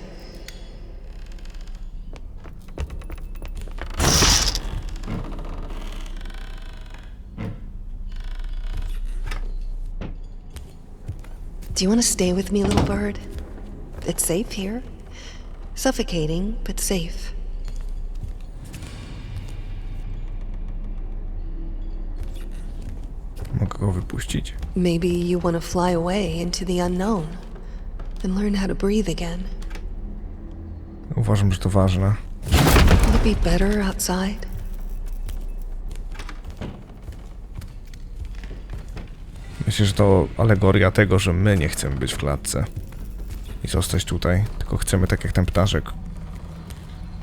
Do you want to stay with me, little bird? It's safe here. Suffocating, but safe. Mogę go wypuścić? Maybe you want to fly away into the unknown and learn how to breathe again. Uważam, że to ważne. Will it be better outside? Myślę, że to alegoria tego, że my nie chcemy być w klatce i zostać tutaj, tylko chcemy, tak jak ten ptaszek,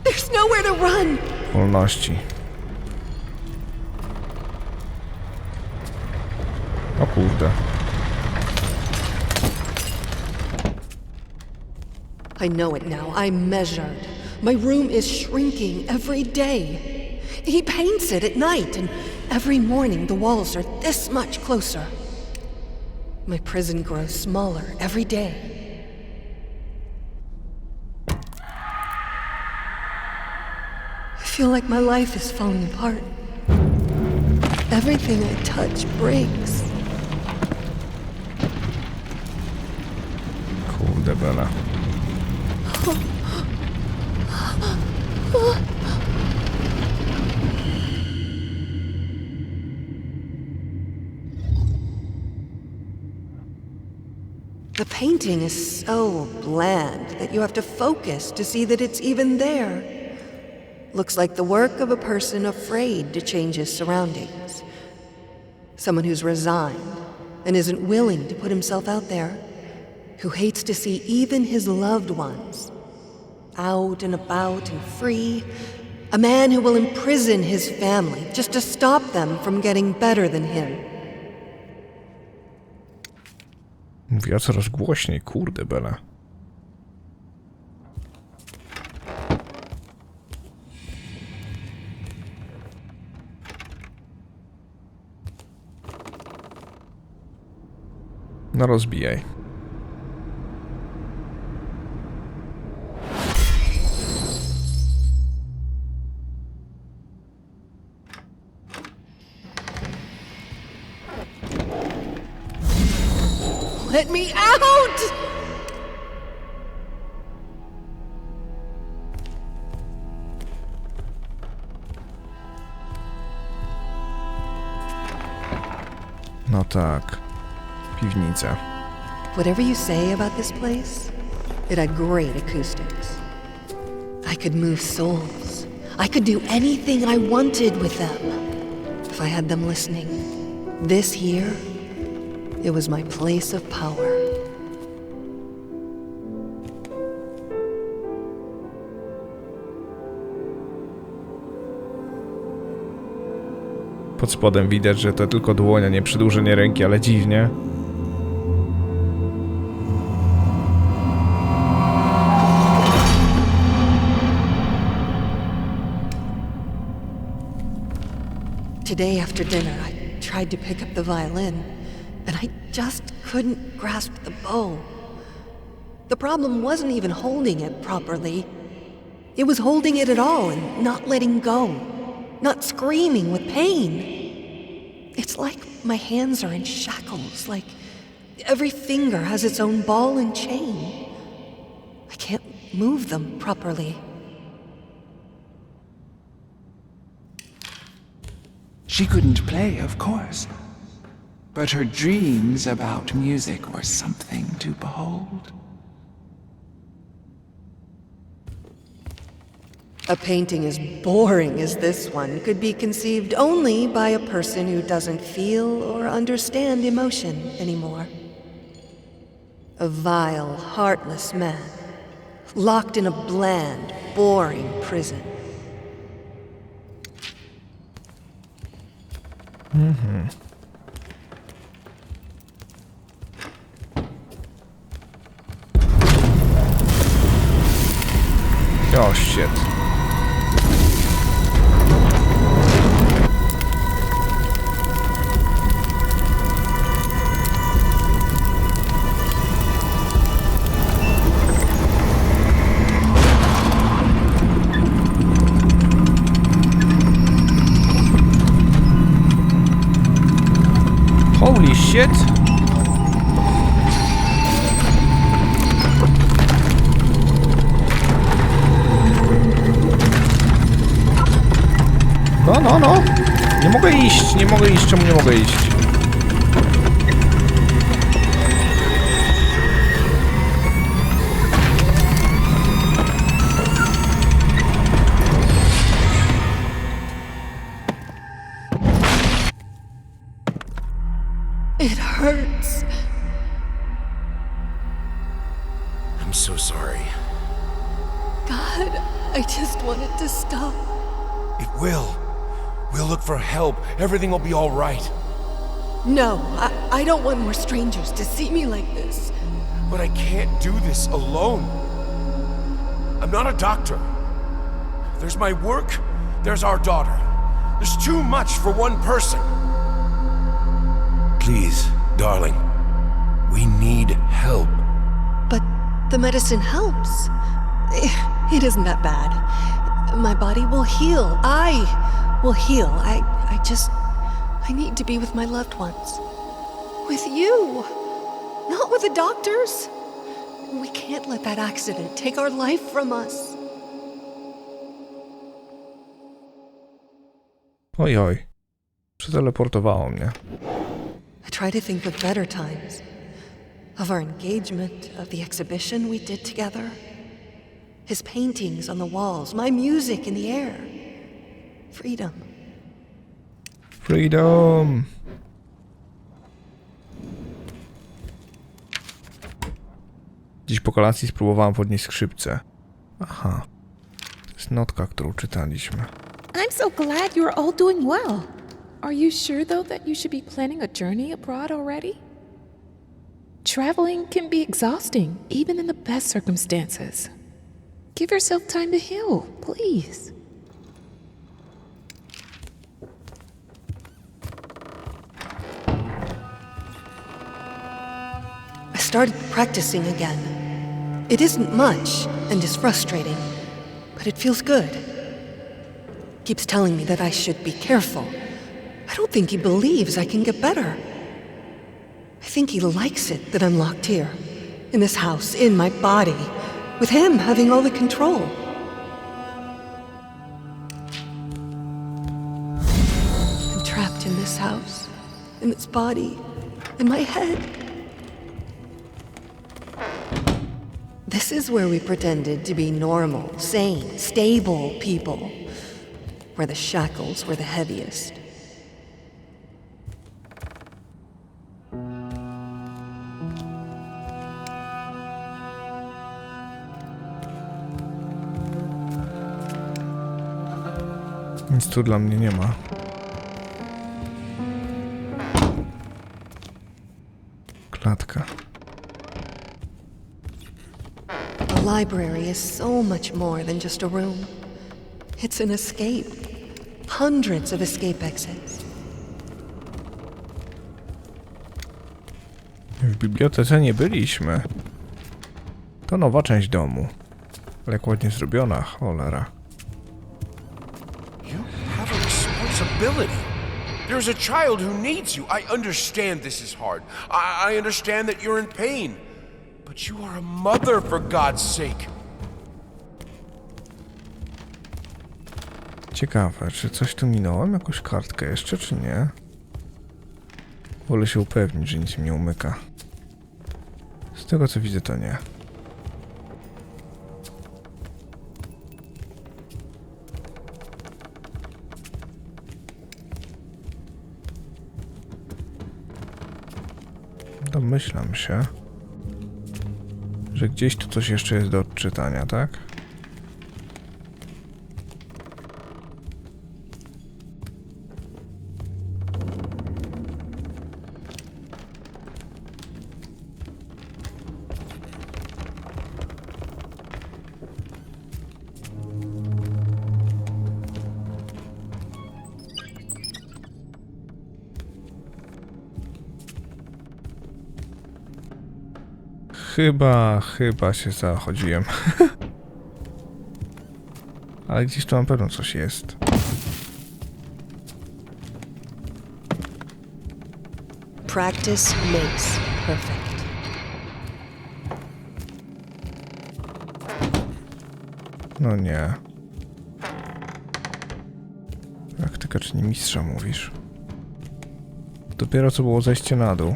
There's nowhere to run! wolności. O kurde. I know it now. I'm measured. My room is shrinking every day. He paints it at night, and every morning the walls are this much closer. My prison grows smaller every day. I feel like my life is falling apart. Everything I touch breaks. Kurde bela. The painting is so bland that you have to focus to see that it's even there. Looks like the work of a person afraid to change his surroundings. Someone who's resigned and isn't willing to put himself out there. Who hates to see even his loved ones out and about and free. A man who will imprison his family just to stop them from getting better than him. Mówiła coraz głośniej, kurde bela. No rozbijaj. Let me out! No tak. Piwnica. Whatever you say about this place, it had great acoustics. I could move souls. I could do anything I wanted with them if I had them listening. This here, it was my place of power. Pod spodem widać, że to tylko dłoń, a nie przedłużenie ręki, ale dziwnie. Today after dinner, I tried to pick up the violin, and I just couldn't grasp the bow. The problem wasn't even holding it properly. It was holding it at all and not letting go, not screaming with pain. It's like my hands are in shackles, like every finger has its own ball and chain. I can't move them properly. She couldn't play, of course, but her dreams about music were something to behold. A painting as boring as this one could be conceived only by a person who doesn't feel or understand emotion anymore. A vile, heartless man, locked in a bland, boring prison. Oh shit. Holy shit! No. Nie mogę iść, czemu nie mogę iść? It hurts. I'm so sorry. God, I just want it to stop. It will. We'll look for help. Everything will be all right. No, I don't want more strangers to see me like this. But I can't do this alone. I'm not a doctor. There's my work, there's our daughter. There's too much for one person. Please, darling, we need help. But the medicine helps. It isn't that bad. My body will heal. I will heal. I need to be with my loved ones. With you. Not with the doctors. We can't let that accident take our life from us. Oj. Przeteleportowało mnie. I try to think of better times. Of our engagement, of the exhibition we did together. His paintings on the walls, my music in the air. Freedom. Freedom! Dziś po kolacji spróbowałem podnieść skrzypce. Aha. To jest notka, którą czytaliśmy. I'm so glad you're all doing well. Are you sure, though, that you should be planning a journey abroad already? Traveling can be exhausting, even in the best circumstances. Give yourself time to heal, please. I started practicing again. It isn't much and is frustrating, but it feels good. Keeps telling me that I should be careful. I don't think he believes I can get better. I think he likes it that I'm locked here, in this house, in my body, with him having all the control. I'm trapped in this house, in this body, in my head. This is where we pretended to be normal, sane, stable people, where the shackles were the heaviest. Nic tu dla mnie nie ma. Klatka. The library is so much more than just a room. It's an escape. Hundreds of escape exits. W bibliotece nie byliśmy. To nowa część domu. Ale jak ładnie zrobiona, cholera. You have a responsibility. There's a child who needs you. I understand this is hard. I understand that you're in pain. But you are a mother, for God's sake. Ciekawe, czy coś tu minąłem? Jakąś kartkę jeszcze, czy nie? Wolę się upewnić, że nic mi nie umyka. Z tego co widzę, to nie. Domyślam się, że gdzieś tu coś jeszcze jest do odczytania, tak? Chyba się zachodziłem. Ale gdzieś tu na pewno coś jest. Practice makes perfect. No nie. Praktyka czyni mistrza, mówisz. Dopiero co było zejście na dół.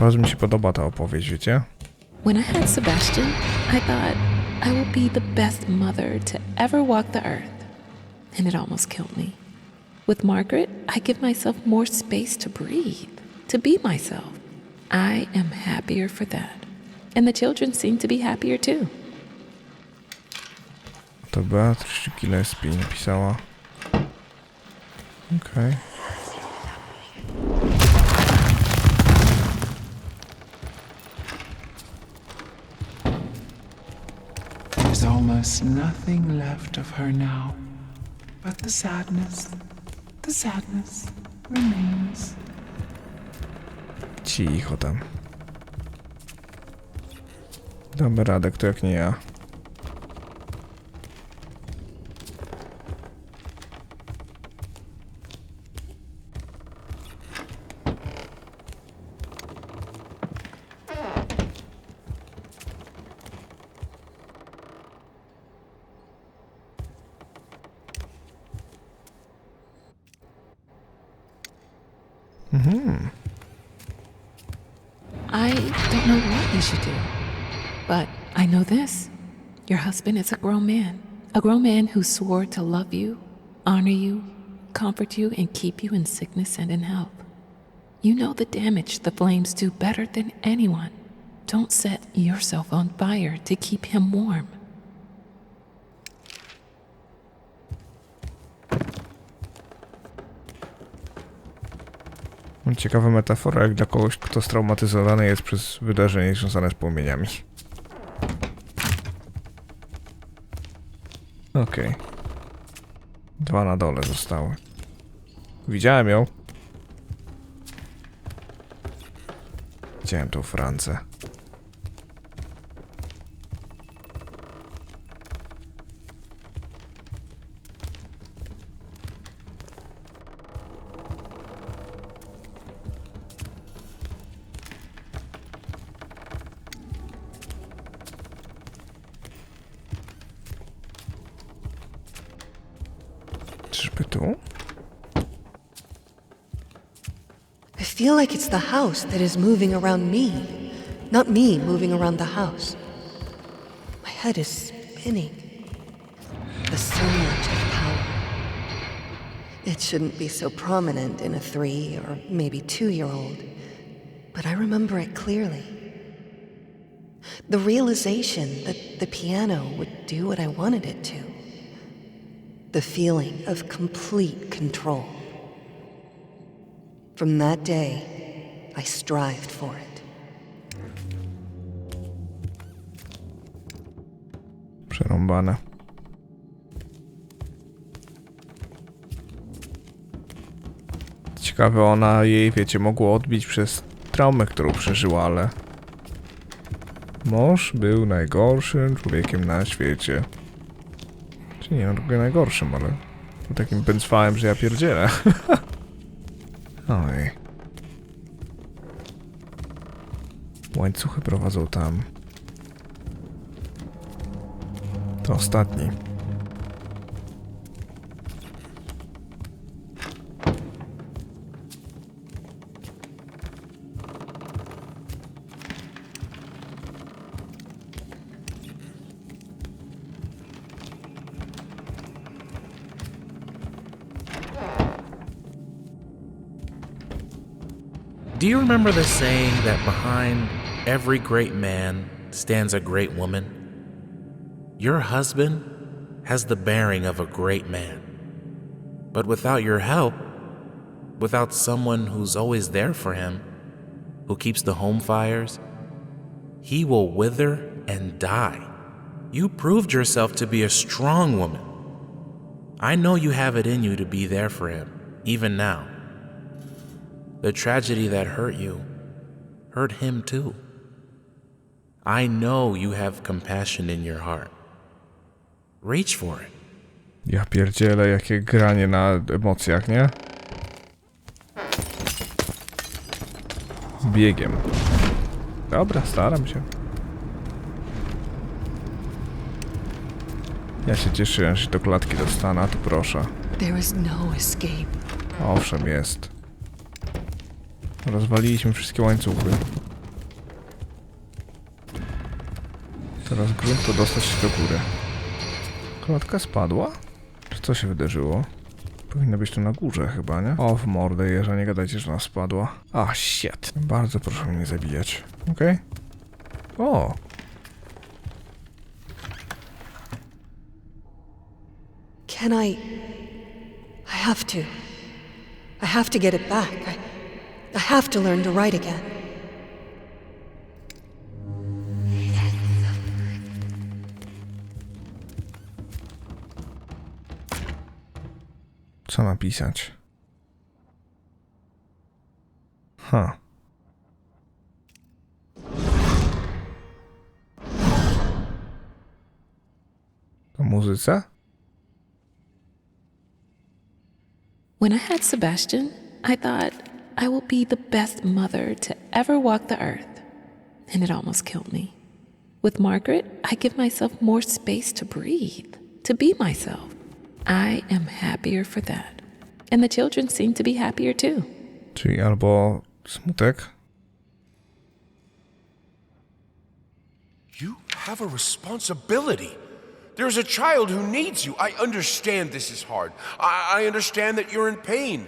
Bardzo mi się podoba ta opowieść, wiecie? When I had Sebastian, I thought I will be the best mother to ever walk the earth. And it almost killed me. With Margaret, I give myself more space to breathe, to be myself. I am happier for that. And the children seem to be happier too. To Beatrice Gillespie napisała. Okej. There's almost nothing left of her now. But the sadness remains. Cicho tam. Damy radę, kto jak nie ja. I don't know what you should do. But I know this. Your husband is a grown man. A grown man who swore to love you, honor you, comfort you, and keep you in sickness and in health. You know the damage the flames do better than anyone. Don't set yourself on fire to keep him warm. Ciekawa metafora jak dla kogoś, kto straumatyzowany jest przez wydarzenie związane z płomieniami. Okej. 2 na dole zostały. Widziałem ją. Widziałem tą Francę. Czyżby tu? I feel like it's the house that is moving around me, not me moving around the house. My head is spinning. The surge of power. It shouldn't be so prominent in a 3 or maybe 2-year-old, but I remember it clearly. The realization that the piano would do what I wanted it to. The feeling of complete control. From that day, I strived for it. Przerąbane. Ciekawe, ona jej, wiecie, mogło odbić przez traumę, którą przeżyła, ale... Mąż był najgorszym człowiekiem na świecie. Czy nie, no najgorszym, ale... Takim pęcwałem, że ja pierdzielę. Oj. Łańcuchy prowadzą tam. To ostatni. Do you remember the saying that behind every great man stands a great woman? Your husband has the bearing of a great man. But without your help, without someone who's always there for him, who keeps the home fires, he will wither and die. You proved yourself to be a strong woman. I know you have it in you to be there for him, even now. The tragedy that hurt you hurt him too. I know you have compassion in your heart. Reach for it. Ja pierdzielę, jakie granie na emocjach, nie? Biegiem. Dobra, staram się. Ja się cieszyłem, że do klatki dostanę, a tu proszę. There is no escape. Owszem, jest. Rozwaliliśmy wszystkie łańcuchy. Teraz grunt to dostać się do góry. Klatka spadła? Czy co się wydarzyło? Powinno być tu na górze chyba, nie? O, w mordę jeża, nie gadajcie, że ona spadła. A, shit. Bardzo proszę mnie nie zabijać. Okej? O! Can I have to. I have to get it back. I have to learn to write again. Co napisać? Ha. To muzyce? When I had Sebastian, I thought I will be the best mother to ever walk the earth. And it almost killed me. With Margaret, I give myself more space to breathe, to be myself. I am happier for that. And the children seem to be happier too. Czyli albo smutek. You have a responsibility. There's a child who needs you. I understand this is hard. I understand that you're in pain.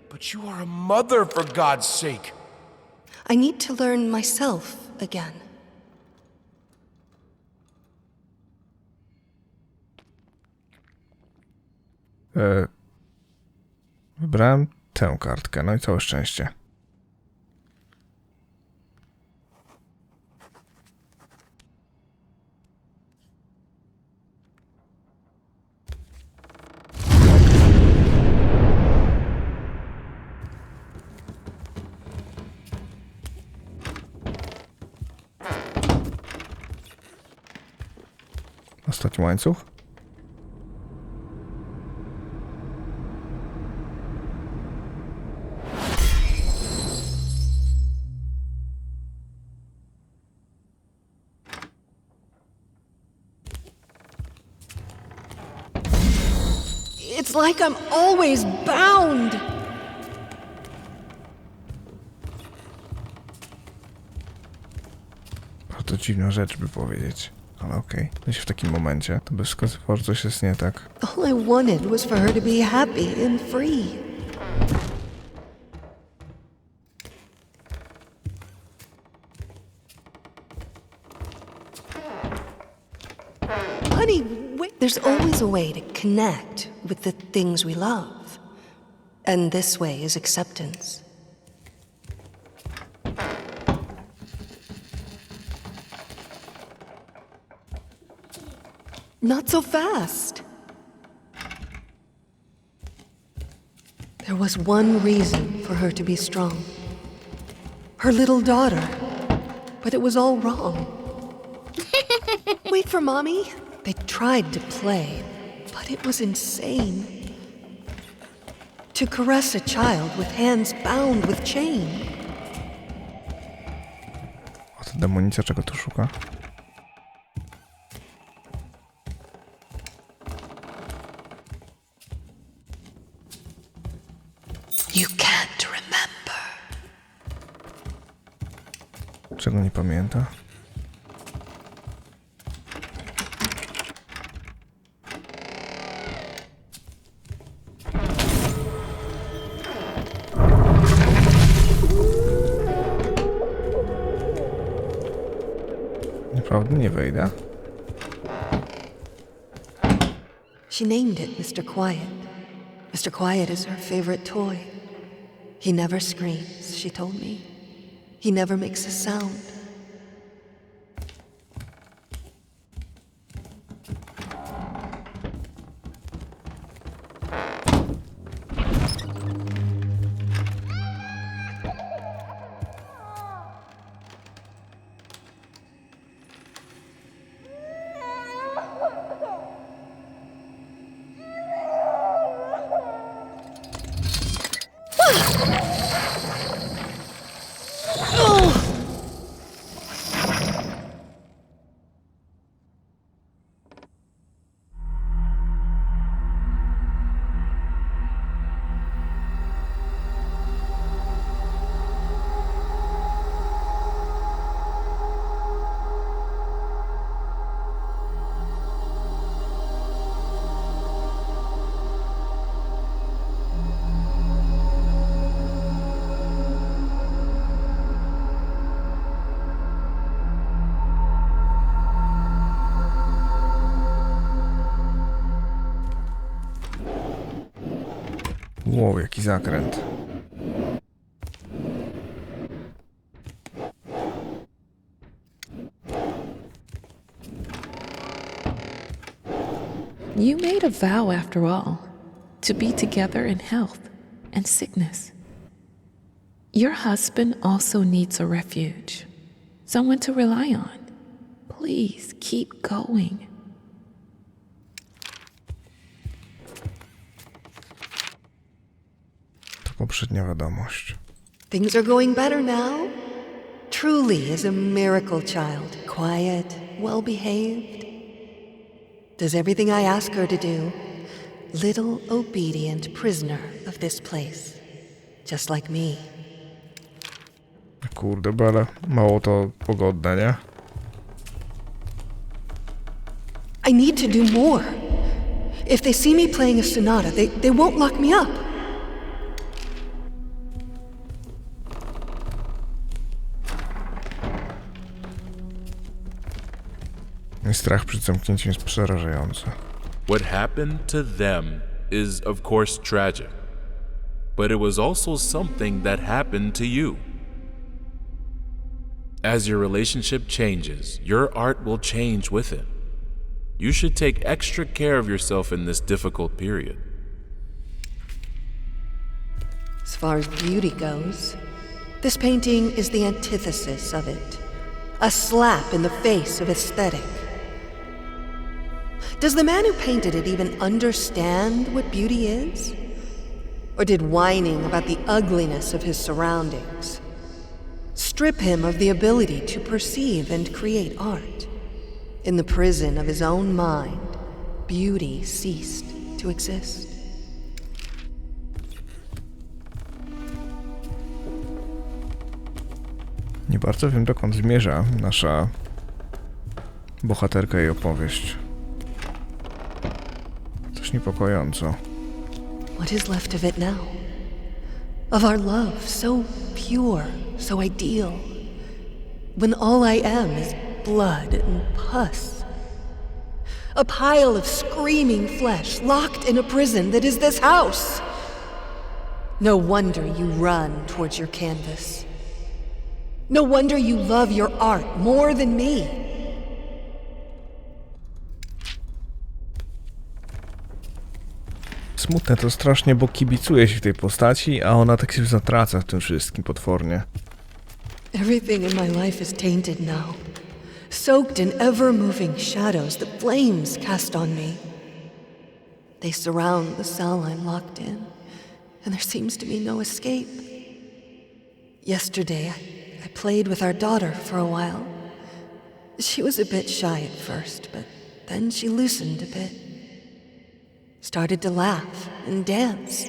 But you are a mother, for God's sake. I need to learn myself again. Wybrałem tę kartkę, no i całe szczęście. Ostatni łańcuch. It's like I'm always bound. Bardzo dziwna rzecz, by powiedzieć. Ale okej. Jeśli w takim momencie, to by wskazywało, że coś jest nie tak. All I wanted was for her to be happy and free. honey, wait. There's always a way to connect with the things we love. And this way is acceptance. Not so fast. There was one reason for her to be strong. Her little daughter. But it was all wrong. Wait for Mommy. They tried to play, but it was insane. To caress a child with hands bound with chain. O, ta demonica czego tu szuka? You can't remember. Czego nie pamięta? Naprawdę nie wejdę. She named it Mr. Quiet. Mr. Quiet is her favorite toy. He never screams, she told me. He never makes a sound. Wow, jaki zakręt. You made a vow, after all, to be together in health and sickness. Your husband also needs a refuge, someone to rely on. Please keep going. To poprzednia wiadomość. Things are going better now. Truly is a miracle child. Quiet, well-behaved. Does everything I ask her to do. Little obedient prisoner of this place. Just like me. Kurde, ale mało to pogodne, nie? I need to do more. If they see me playing a sonata, they won't lock me up. I strach przed zamknięciem jest przerażający. What happened to them is, of course, tragic. But it was also something that happened to you. As your relationship changes, your art will change with it. You should take extra care of yourself in this difficult period. As far as beauty goes, this painting is the antithesis of it. A slap in the face of aesthetic. Does the man who painted it even understand what beauty is? Or did whining about the ugliness of his surroundings strip him of the ability to perceive and create art? In the prison of his own mind, beauty ceased to exist. Nie bardzo wiem, dokąd zmierza nasza bohaterka i opowieść. Coś niepokojąco. What is left of it now? Of our love, so pure, so ideal, when all I am is blood and pus. A pile of screaming flesh locked in a prison that is this house. No wonder you run towards your canvas. No wonder you love your art more than me. Smutne to strasznie, bo kibicuję się w tej postaci, a ona tak się zatraca w tym wszystkim potwornie. Everything in my life is tainted now, soaked in ever-moving shadows that flames cast on me. They surround the cell I'm locked in, and there seems to be no escape. Yesterday, I played with our daughter for a while. She was a bit shy at first, but then she loosened a bit. Started to laugh and dance.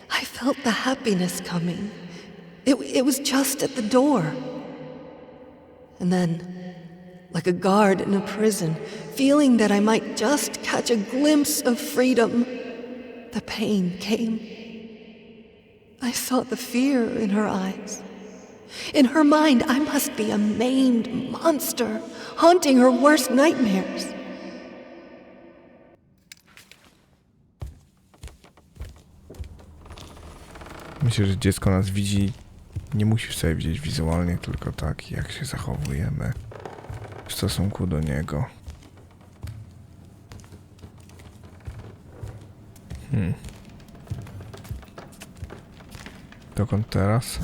I felt the happiness coming. It was just at the door. And then, like a guard in a prison, feeling that I might just catch a glimpse of freedom, the pain came. I saw the fear in her eyes. In her mind, I must be a maimed monster, haunting her worst nightmares. Myślę, że dziecko nas widzi. Nie musisz sobie widzieć wizualnie, tylko tak, jak się zachowujemy w stosunku do niego. Dokąd teraz?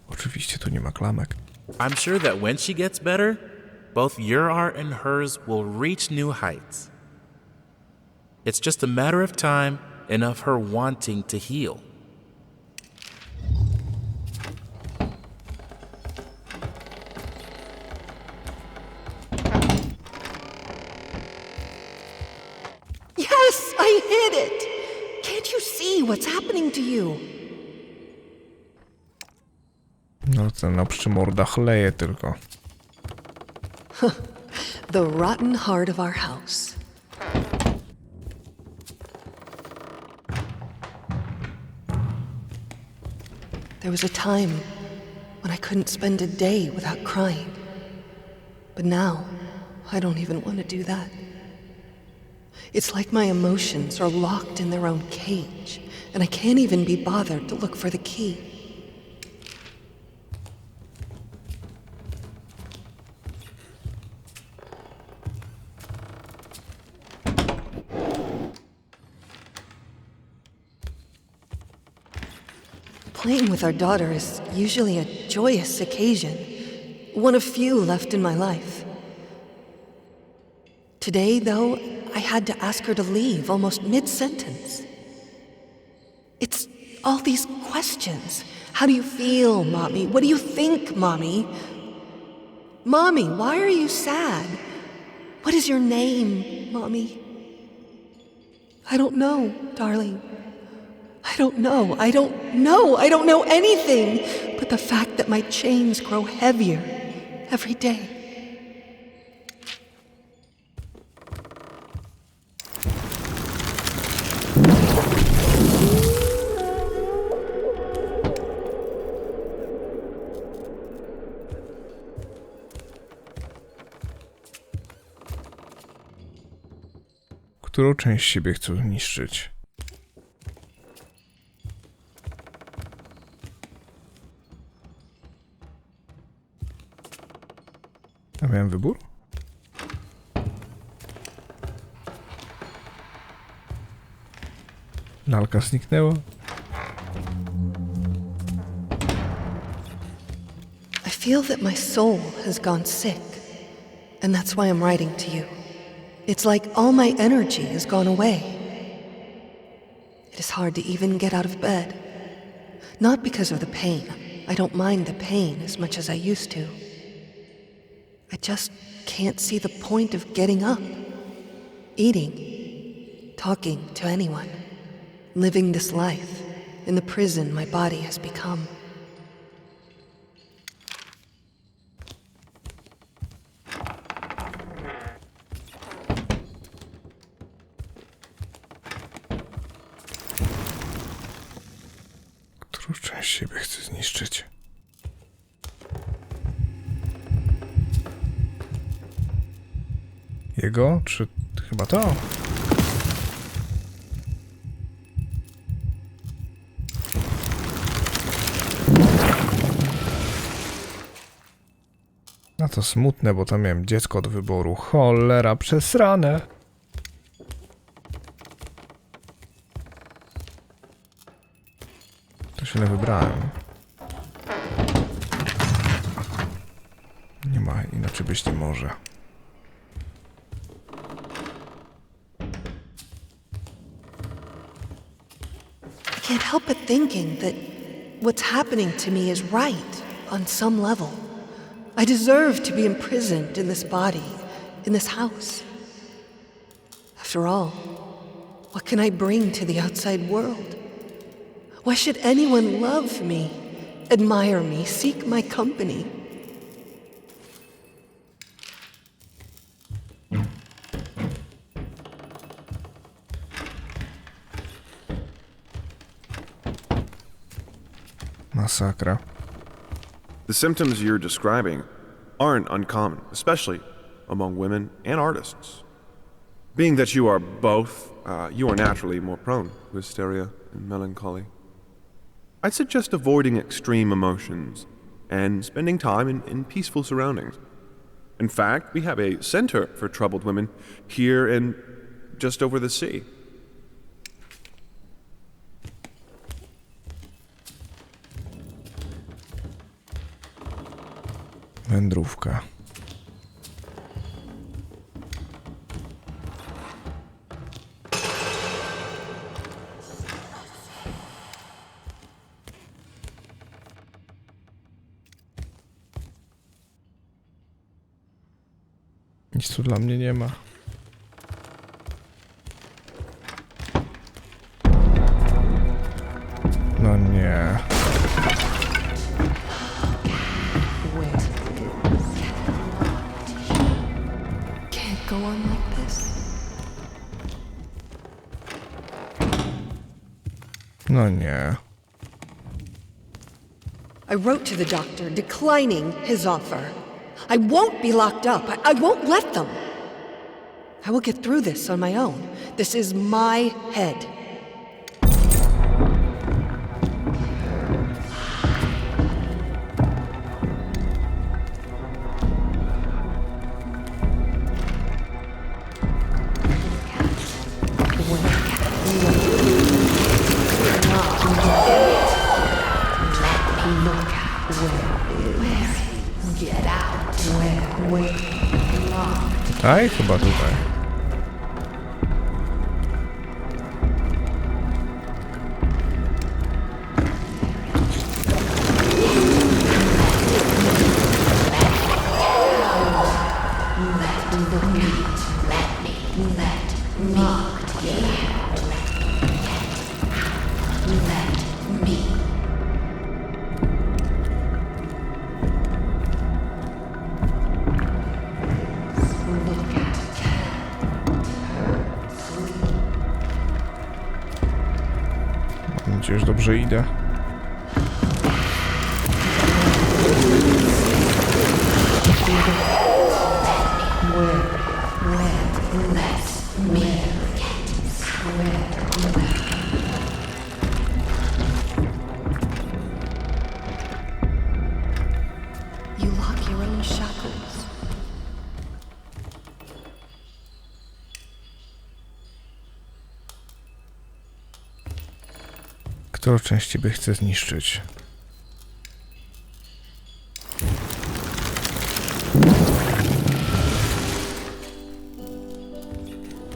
Oczywiście tu nie ma klamek. I'm sure that when she gets better, both your art and hers will reach new heights. It's just a matter of time and of her wanting to heal. Yes, I hit it! Can't you see what's happening to you? No ten na przymorda chleje tylko. The rotten heart of our house. There was a time when I couldn't spend a day without crying. But now, I don't even want to do that. It's like my emotions are locked in their own cage, and I can't even be bothered to look for the key. Playing with our daughter is usually a joyous occasion, one of few left in my life. Today, though, I had to ask her to leave almost mid-sentence. It's all these questions. How do you feel, Mommy? What do you think, Mommy? Mommy, why are you sad? What is your name, Mommy? I don't know, darling. I don't know. I don't know anything but the fact that my chains grow heavier every day. Którą część siebie chcę zniszczyć? A miałem wybór? Lalka zniknęła. I feel that my soul has gone sick, and that's why I'm writing to you. It's like all my energy has gone away. It is hard to even get out of bed. Not because of the pain. I don't mind the pain as much as I used to. I just can't see the point of getting up, eating, talking to anyone, living this life in the prison my body has become. Którą część siebie chcę zniszczyć? Jego? Czy chyba to? No to smutne, bo tam miałem dziecko do wyboru. Cholera, przesrane. To źle wybrałem. Nie ma, inaczej być nie może. I can't help but thinking that what's happening to me is right on some level. I deserve to be imprisoned in this body, in this house. After all, what can I bring to the outside world? Why should anyone love me, admire me, seek my company? Masakra. The symptoms you're describing aren't uncommon, especially among women and artists. Being that you are both, you are naturally more prone to hysteria and melancholy. I'd suggest avoiding extreme emotions and spending time in peaceful surroundings. In fact, we have a center for troubled women here and just over the sea. Wędrówka. Nic tu dla mnie nie ma. No nie. Can't go on like this. No nie. I wrote to the doctor declining his offer. I won't be locked up. I won't let them. I will get through this on my own. This is my head. Tutaj? Chyba tutaj. Mam nadzieję, że dobrze idę. You lock your own shackles. Którą część ciebie chcę zniszczyć?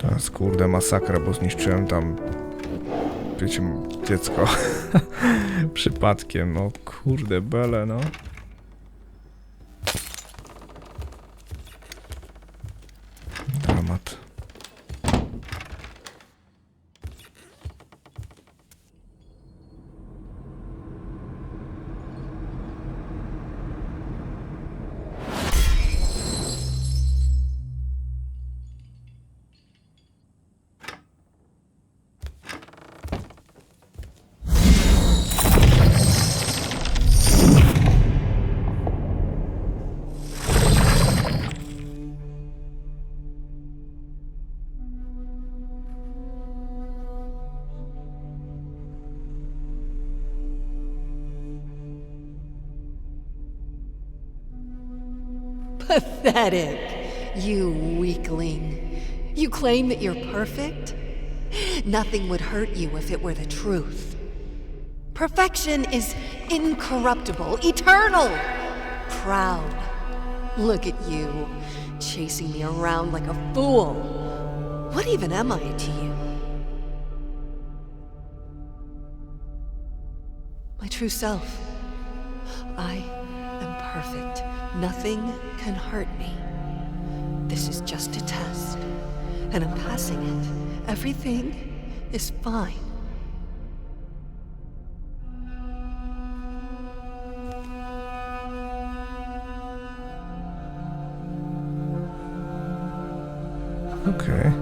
Teraz kurde masakra, bo zniszczyłem tam, wiecie, dziecko. Przypadkiem, o kurde bele, no. Dramat. Pathetic. You weakling. You claim that you're perfect? Nothing would hurt you if it were the truth. Perfection is incorruptible, eternal, proud. Look at you, chasing me around like a fool. What even am I to you? My true self. I am perfect. Nothing can hurt me. This is just a test, and I'm passing it. Everything is fine. Okej.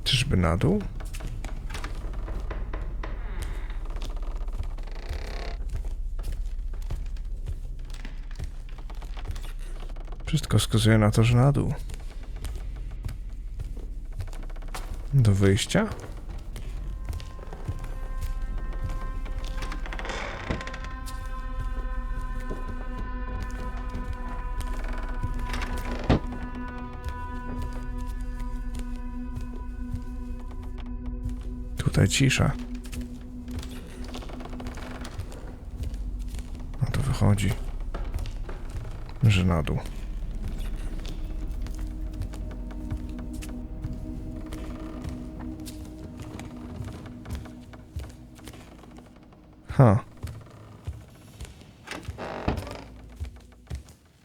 Czyżby na dół? Wszystko wskazuje na to, że na dół. Do wyjścia? Tutaj cisza. No to wychodzi, że na dół. Huh.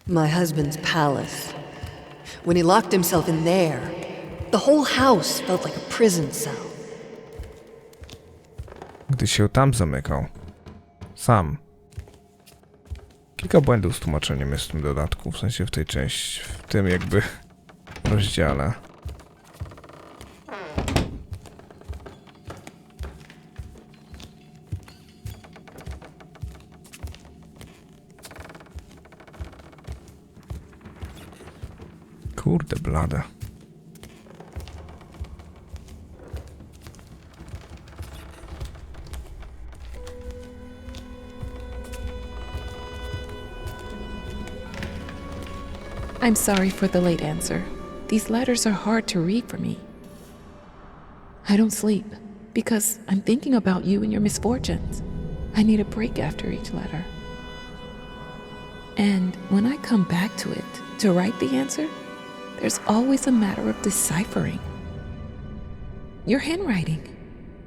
My husband's palace. When he locked himself in there, the whole house felt like a prison cell. Gdy się tam zamykał. Sam. Kilka błędów z tłumaczeniem jest w tym dodatku, w sensie w tej części, w tym jakby rozdziale. Kurde blade. I'm sorry for the late answer. These letters are hard to read for me. I don't sleep because I'm thinking about you and your misfortunes. I need a break after each letter. And when I come back to it to write the answer, there's always a matter of deciphering. Your handwriting.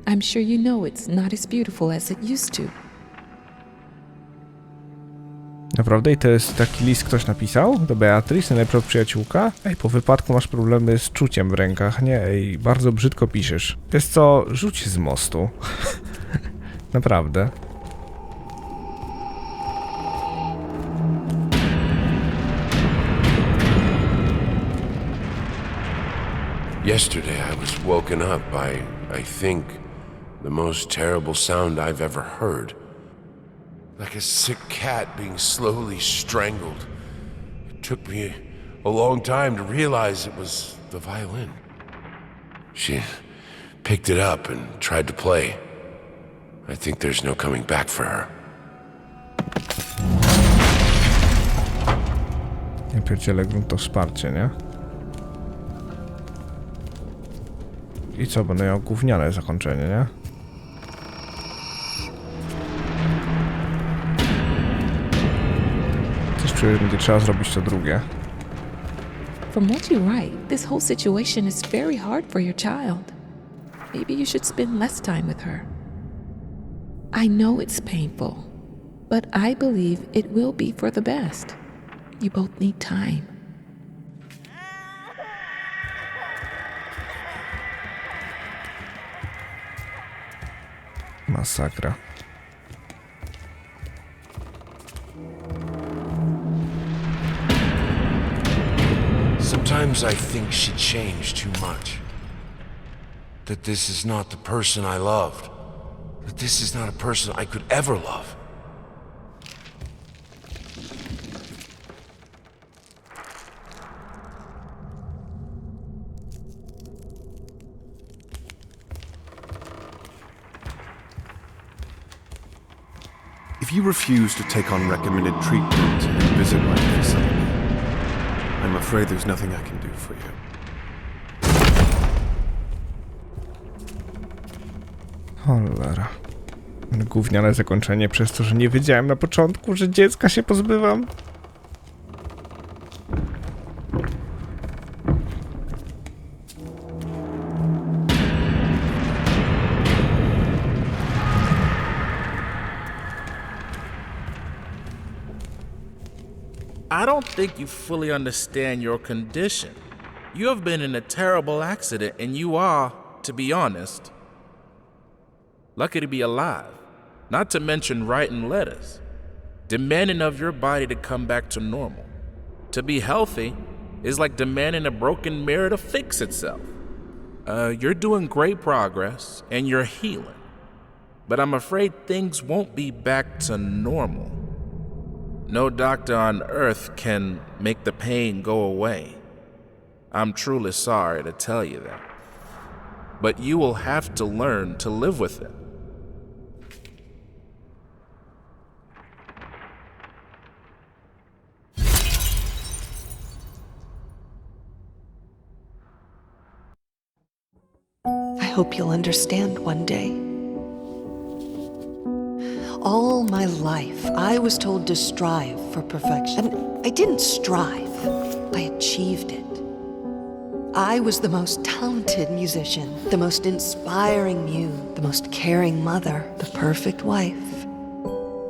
I'm sure you know it's not as beautiful as it used to. Naprawdę? I to jest taki list ktoś napisał? Do Beatrice, najlepsza przyjaciółka? Ej, po wypadku masz problemy z czuciem w rękach. Nie, ej, bardzo brzydko piszesz. Wiesz co? Rzuć z mostu. Naprawdę. Yesterday I was woken up by, I think, the most terrible sound I've ever heard. Like a sick cat being slowly strangled. It took me a long time to realize it was the violin. She picked it up and tried to play. I think there's no coming back for her. Ja pierdzielę, grunt to wsparcie, nie? I co, będę miał gówniane zakończenie, nie? Też czuję, że będzie trzeba zrobić to drugie. From what you write, this whole situation is very hard for your child. Maybe you should spend less time with her. I know it's painful, but I believe it will be for the best. You both need time. Masakra. Sometimes I think she changed too much. That this is not the person I loved. That this is not a person I could ever love. If you refuse to take on recommended treatment and visit my facility, I'm afraid there's nothing I can do for you. Cholera. Gówniane zakończenie przez to, że nie wiedziałem na początku, że dziecka się pozbywam. I don't think you fully understand your condition. You have been in a terrible accident, and you are, to be honest, lucky to be alive. Not to mention writing letters, demanding of your body to come back to normal. To be healthy is like demanding a broken mirror to fix itself. You're doing great progress, and you're healing. But I'm afraid things won't be back to normal. No doctor on earth can make the pain go away. I'm truly sorry to tell you that. But you will have to learn to live with it. I hope you'll understand one day. All my life, I was told to strive for perfection. And I didn't strive, I achieved it. I was the most talented musician, the most inspiring muse, the most caring mother, the perfect wife.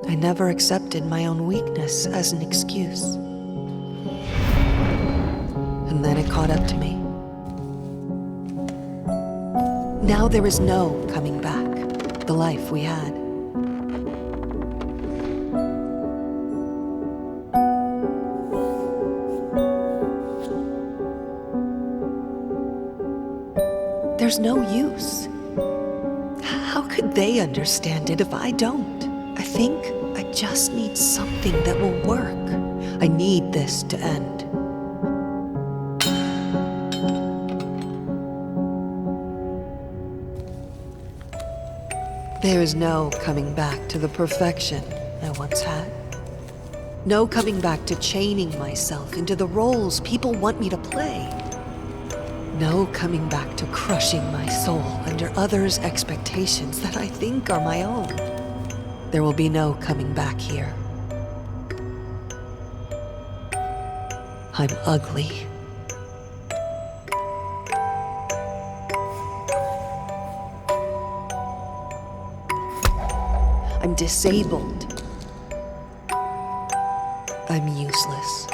I never accepted my own weakness as an excuse. And then it caught up to me. Now there is no coming back, the life we had. There's no use. How could they understand it if I don't? I think I just need something that will work. I need this to end. There is no coming back to the perfection I once had. No coming back to chaining myself into the roles people want me to play. No coming back to crushing my soul under others' expectations that I think are my own. There will be no coming back here. I'm ugly. I'm disabled. I'm useless.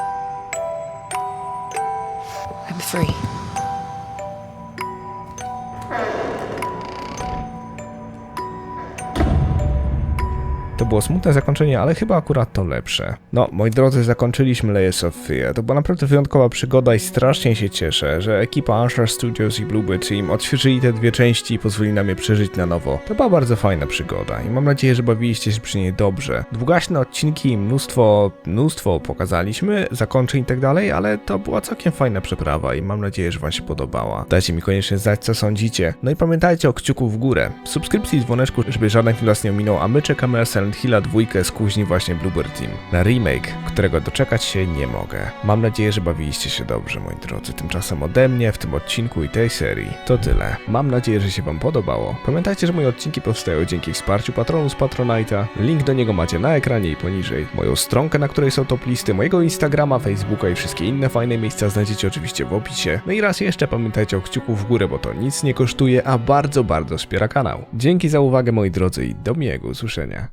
I'm free. To było smutne zakończenie, ale chyba akurat to lepsze. No, moi drodzy, zakończyliśmy Layers of Fear. To była naprawdę wyjątkowa przygoda i strasznie się cieszę, że ekipa Unsure Studios i Bluebird Team odświeżyli te dwie części i pozwolili nam je przeżyć na nowo. To była bardzo fajna przygoda i mam nadzieję, że bawiliście się przy niej dobrze. Długaśne odcinki, mnóstwo pokazaliśmy, zakończeń i tak dalej, ale to była całkiem fajna przeprawa i mam nadzieję, że wam się podobała. Dajcie mi koniecznie znać, co sądzicie. No i pamiętajcie o kciuku w górę, subskrypcji i dzwoneczku, żeby żaden film was nie ominął, a my czekamy na Silent Hilla 2 z kuźni właśnie Bluebird Team. Na remake, którego doczekać się nie mogę. Mam nadzieję, że bawiliście się dobrze, moi drodzy. Tymczasem ode mnie w tym odcinku i tej serii to tyle. Mam nadzieję, że się wam podobało. Pamiętajcie, że moje odcinki powstają dzięki wsparciu patronów z Patronite'a. Link do niego macie na ekranie i poniżej. Moją stronkę, na której są top listy, mojego Instagrama, Facebooka i wszystkie inne fajne miejsca znajdziecie oczywiście w opisie. No i raz jeszcze pamiętajcie o kciuku w górę, bo to nic nie kosztuje, a bardzo wspiera kanał. Dzięki za uwagę, moi drodzy, i do miłego usłyszenia.